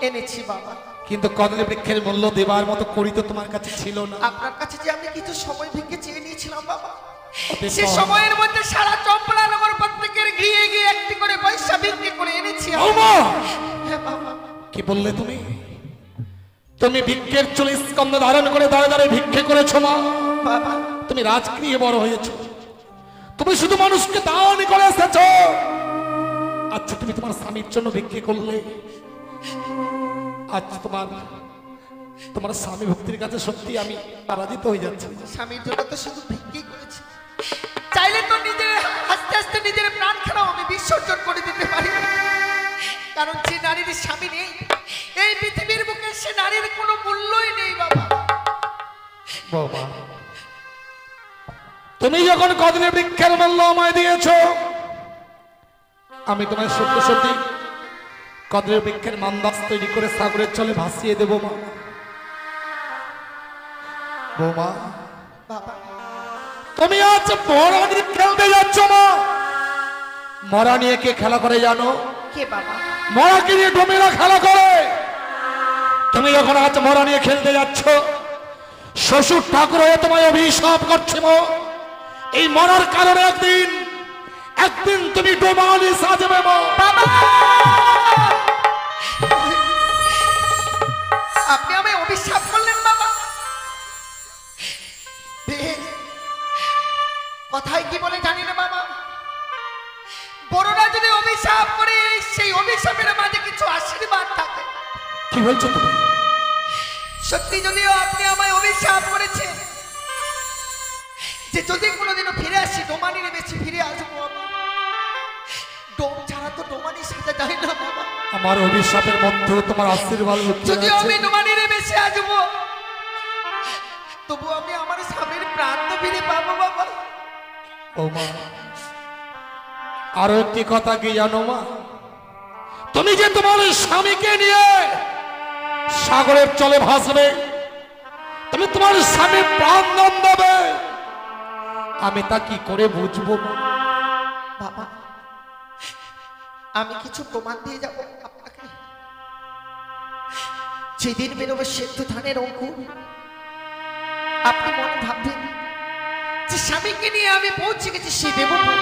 এনেছি বাবা, কিন্তু কদলি বৃক্ষের মূল্য দেবার মতো করি তো তোমার কাছে ছিল না। আপনার কাছে যে আমি কিছু সময় ভিক্ষে চেয়ে নিয়েছিলাম বাবা, অতি সে কম। সময়ের মধ্যে সারা চম্পলানগর প্রত্যেকের গিয়ে গিয়ে একটি করে পয়সা ভিক্ষে করে এনেছি আমি। বৌমা, হ্যাঁ বাবা, কি বললে তুমি? তুমি ভিক্ষের চুল স্কন্ধ ধারণ করে দাঁড়ে দাঁড়িয়ে ভিক্ষে করেছো মা? বাবা, তুমি রাজগৃহে বড় হয়েছো, তুমি শুধু মানুষকে দান করে এসেছো। আচ্ছা, তুমি তোমার স্বামীর জন্য ভিক্ষে করলে, আজ তোমার স্বামী ভক্তির কাছে সত্যি আমি পরাজিত হয়ে যাচ্ছি। স্বামীর জন্য তো শুধু ভিক্ষেই করেছি, চাইলে তো নিজের আস্তে আস্তে নিজের প্রাণখানাও আমি বিসর্জন করে দিতে পারি, কারণ যে নারীর স্বামী নেই এই পৃথিবীর বুকে, সে নারীর কোনো মূল্যই নেই বাবা। বাবা, তুমি যখন কদলি বৃক্ষের মূল্য আমায় দিয়েছো, আমি তোমায় সত্যি সত্যি কদলি বৃক্ষের মান্দাস তৈরি করে সাগরের জলে ভাসিয়ে দেবো মা। বৌমা, বাবা, তুমি আজ মরা নিয়ে খেলতে যাচ্ছ মা। মরা নিয়ে কে খেলা করে জানো? কে বাবা? মরাকে নিয়ে ডোমেরা খেলা করে। তুমি যখন আজ মরা নিয়ে খেলতে যাচ্ছ, শ্বশুর ঠাকুর হয়ে তোমায় অভিশাপ করছে মা। এই মরার কারণে একদিন তুমি ডোমালি সাজবে মা। বাবা, আপনি আমায় অভিশাপ করলেন বাবা? বেশ, কথায় কি বলে জানি না বাবা, বড়রা যদি অভিশাপ করে সেই অভিশাপের মাঝে কিছু আশীর্বাদ থাকে। কি বলছো তুমি? সত্যি যদিও আপনি আমায় অভিশাপ করেছেন যে যদি কোনোদিনও ফিরে আসি ডোমানির বেশি ফিরে আসবো, আমি ডোম ছাড়া তো ডোমানি সাজা যায় না বাবা। আমার অভিশাপের মধ্যেও তোমার আশীর্বাদ লুকিয়ে যদিও আছে। আমি ডোমানির বেশি আসবো, তবু আমি আমার স্বামীর প্রাণ তো ফিরে পাবো বাবা। ও মা, আরো একটি কথা কি জানো মা? তুমি যে তোমার স্বামীকে নিয়ে সাগরের জলে ভাসবে, তুমি তোমার স্বামীর প্রাণ দান দেবে, আমি তা কি করে বুঝবো মা? বাবা, আমি কিছু প্রমাণ দিয়ে যাব আপনাকে। যেদিন বেরোবে সেদ্ধ ধানের অঙ্কুর, আপনি মনে ভাববেন যে স্বামীকে নিয়ে আমি পৌঁছে গেছি সে দেবপুর।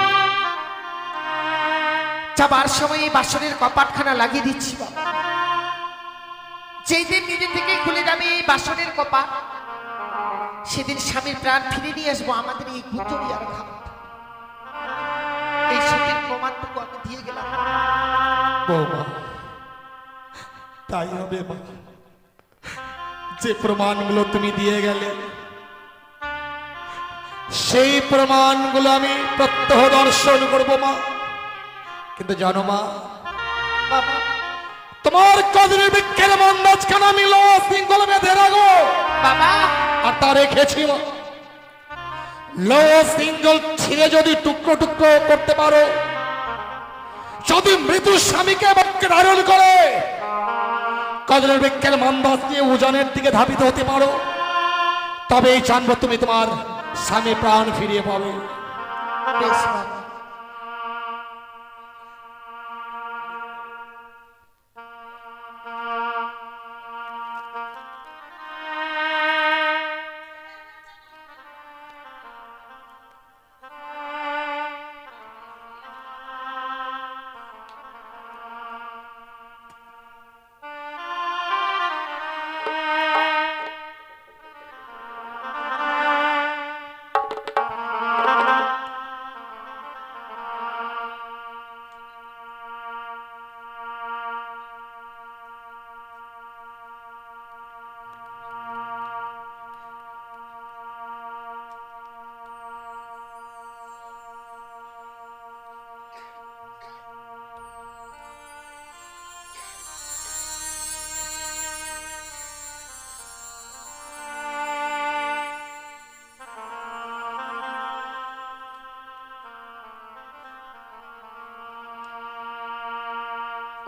যাবার সময় এই বাসনের কপাটখানা লাগিয়ে দিচ্ছি বাবা। যেই দিন নিজে থেকে খুলে যাবে এই বাসনের কপাট, সেদিন স্বামীর প্রাণ ফিরে নিয়ে আসবো আমাদের এই গুতরিয়ার ঘাট। এই সত্যের প্রমাণটুকু আমি দিয়ে গেলাম। বৌমা, তাই হবে মা। যে প্রমাণগুলো তুমি দিয়ে গেলে, সেই প্রমাণগুলো আমি প্রত্যহ দর্শন করবো মা। কিন্তু জানো মা, বাবা, তোমার কদলি বৃক্ষের মাঝখানে আমি লোহা শৃঙ্খল বেঁধে রাখবো বাবা, আর তা রেখেছি মা। লোহা শৃঙ্খল ছিঁড়ে যদি টুকরো টুকরো করতে পারো, যদি মৃত্যু স্বামীকে বাক্যে ধারণ করে কদলি বৃক্ষের মান্দাস দিয়ে উজানের দিকে ধাবিত হতে পারো, তবেই জানবো তুমি তোমার স্বামী প্রাণ ফিরিয়ে পাবে। বেশ বাবা।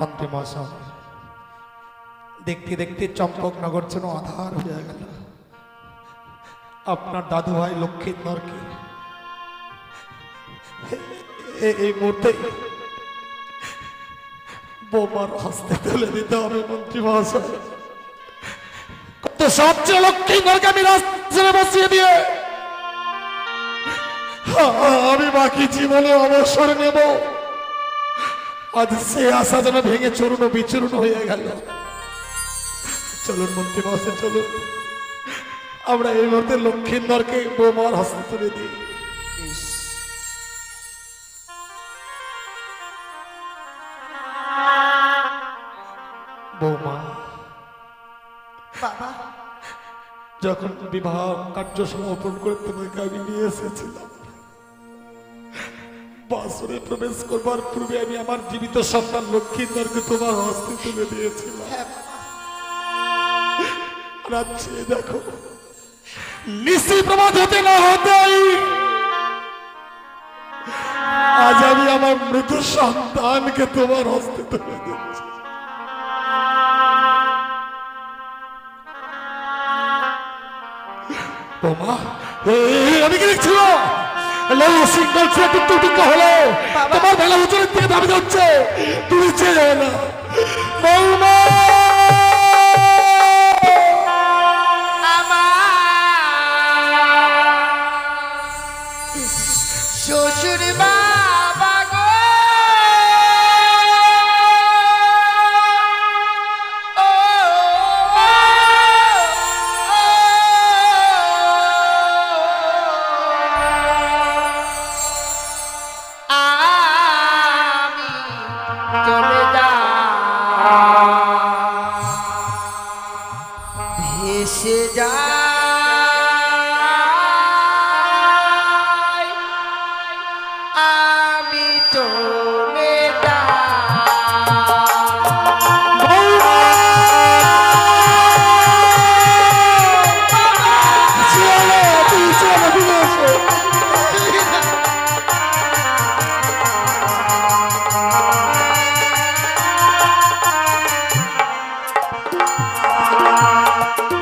মন্ত্রী মশাই, দেখতে দেখতে চম্পকনগর যেন আধার হয়ে গেল। আপনার দাদু ভাই লক্ষ্মীধরকে এই মুহূর্তে বোমার হস্তে তুলে দিতে হবে মন্ত্রী মহাশয়। কত সবচেয়ে লক্ষ্মীধরকে আমি রাস্তায় বসিয়ে দিয়ে আমি বাকি জীবনে অবসর নেব। আজ সে আশা যেন ভেঙে চূর্ণ বিচূর্ণ হয়ে গেল। চলুন মন্ত্রী মহাশয়, চলুন আমরা এই মুহূর্তে লক্ষ্মীধরকে বোমার হস্তে তুলে দিই। বৌমা, বাবা, যখন বিবাহ কার্য সমাপন করে তোমাকে আমি নিয়ে এসেছিলাম, বাসরে প্রবেশ করবার পূর্বে আমি আমার জীবিত সন্তান লক্ষ্মীধরকে তোমার হস্তে তুলে দিয়েছিলাম। রাত্রে দেখো, নিশি প্রমাদ হতে না হতেই আজ আমি আমার মৃত সন্তানকে তোমার হস্তে তুলে দিচ্ছি। বোমা, আমি কি দেখছিল সিঙ্গল ছেলে টুকটুক টুকটা হলো, তোমার বেলা উঁচুরের দিকে দাবি যাচ্ছে, তুমি চেয়ে যাবে না বৌমা। শ্বশুর বাবা গো, আমি চলে ভেসে যাই, আমি চলে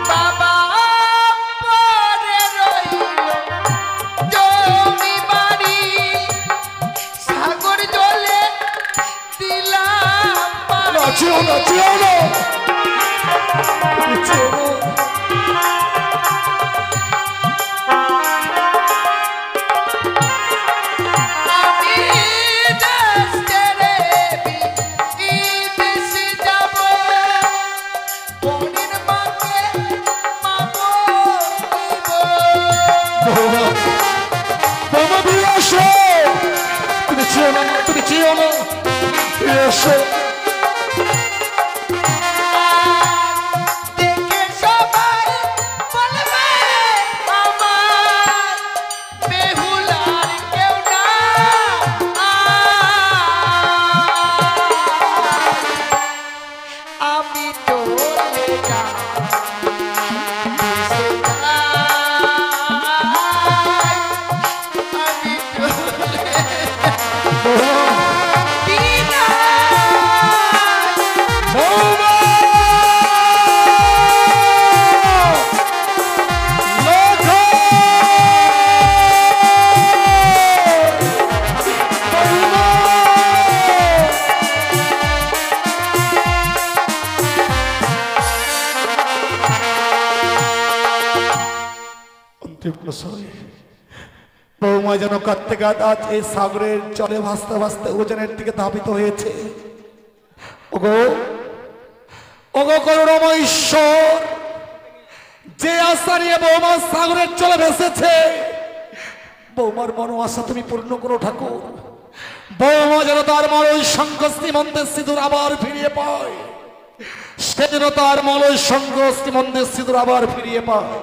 বাবা পরে রইল জমি বাড়ি, সাগর জলে দিলাম পানি। চেও না, চেও না, চেও না। আমি দেশ ছেড়ে বিদেশে যাব, বোনের মাকে মাগো দিব। বৌমা, বৌমা ফিরে আসো, তুমি চেও না, তুমি চেও না, ফিরে আসো। দেখে সবাই বলবে আমার বেহুলার কেউ না। আমি চলে যাই, ভেসে যাই, আমি চলে বৌমা যেন কাঁদতে কাঁদতে আজ এই সাগরের জলে ভাসতে ভাসতে ওজনের দিকে ধাবিত হয়েছে। ওগো, ওগো করুণাময় ঈশ্বর, যে আশা নিয়ে বৌমা সাগরের জলে ভেসেছে, বৌমার মনো আশা তুমি পূর্ণ করো ঠাকুর। বৌমা যেন তার মলয় সঙ্গ শ্রীমন্তের সিঁদুর আবার ফিরিয়ে পায়, সে যেন তার মলয় সঙ্গ শ্রীমন্তের সিঁদুর আবার ফিরিয়ে পায়।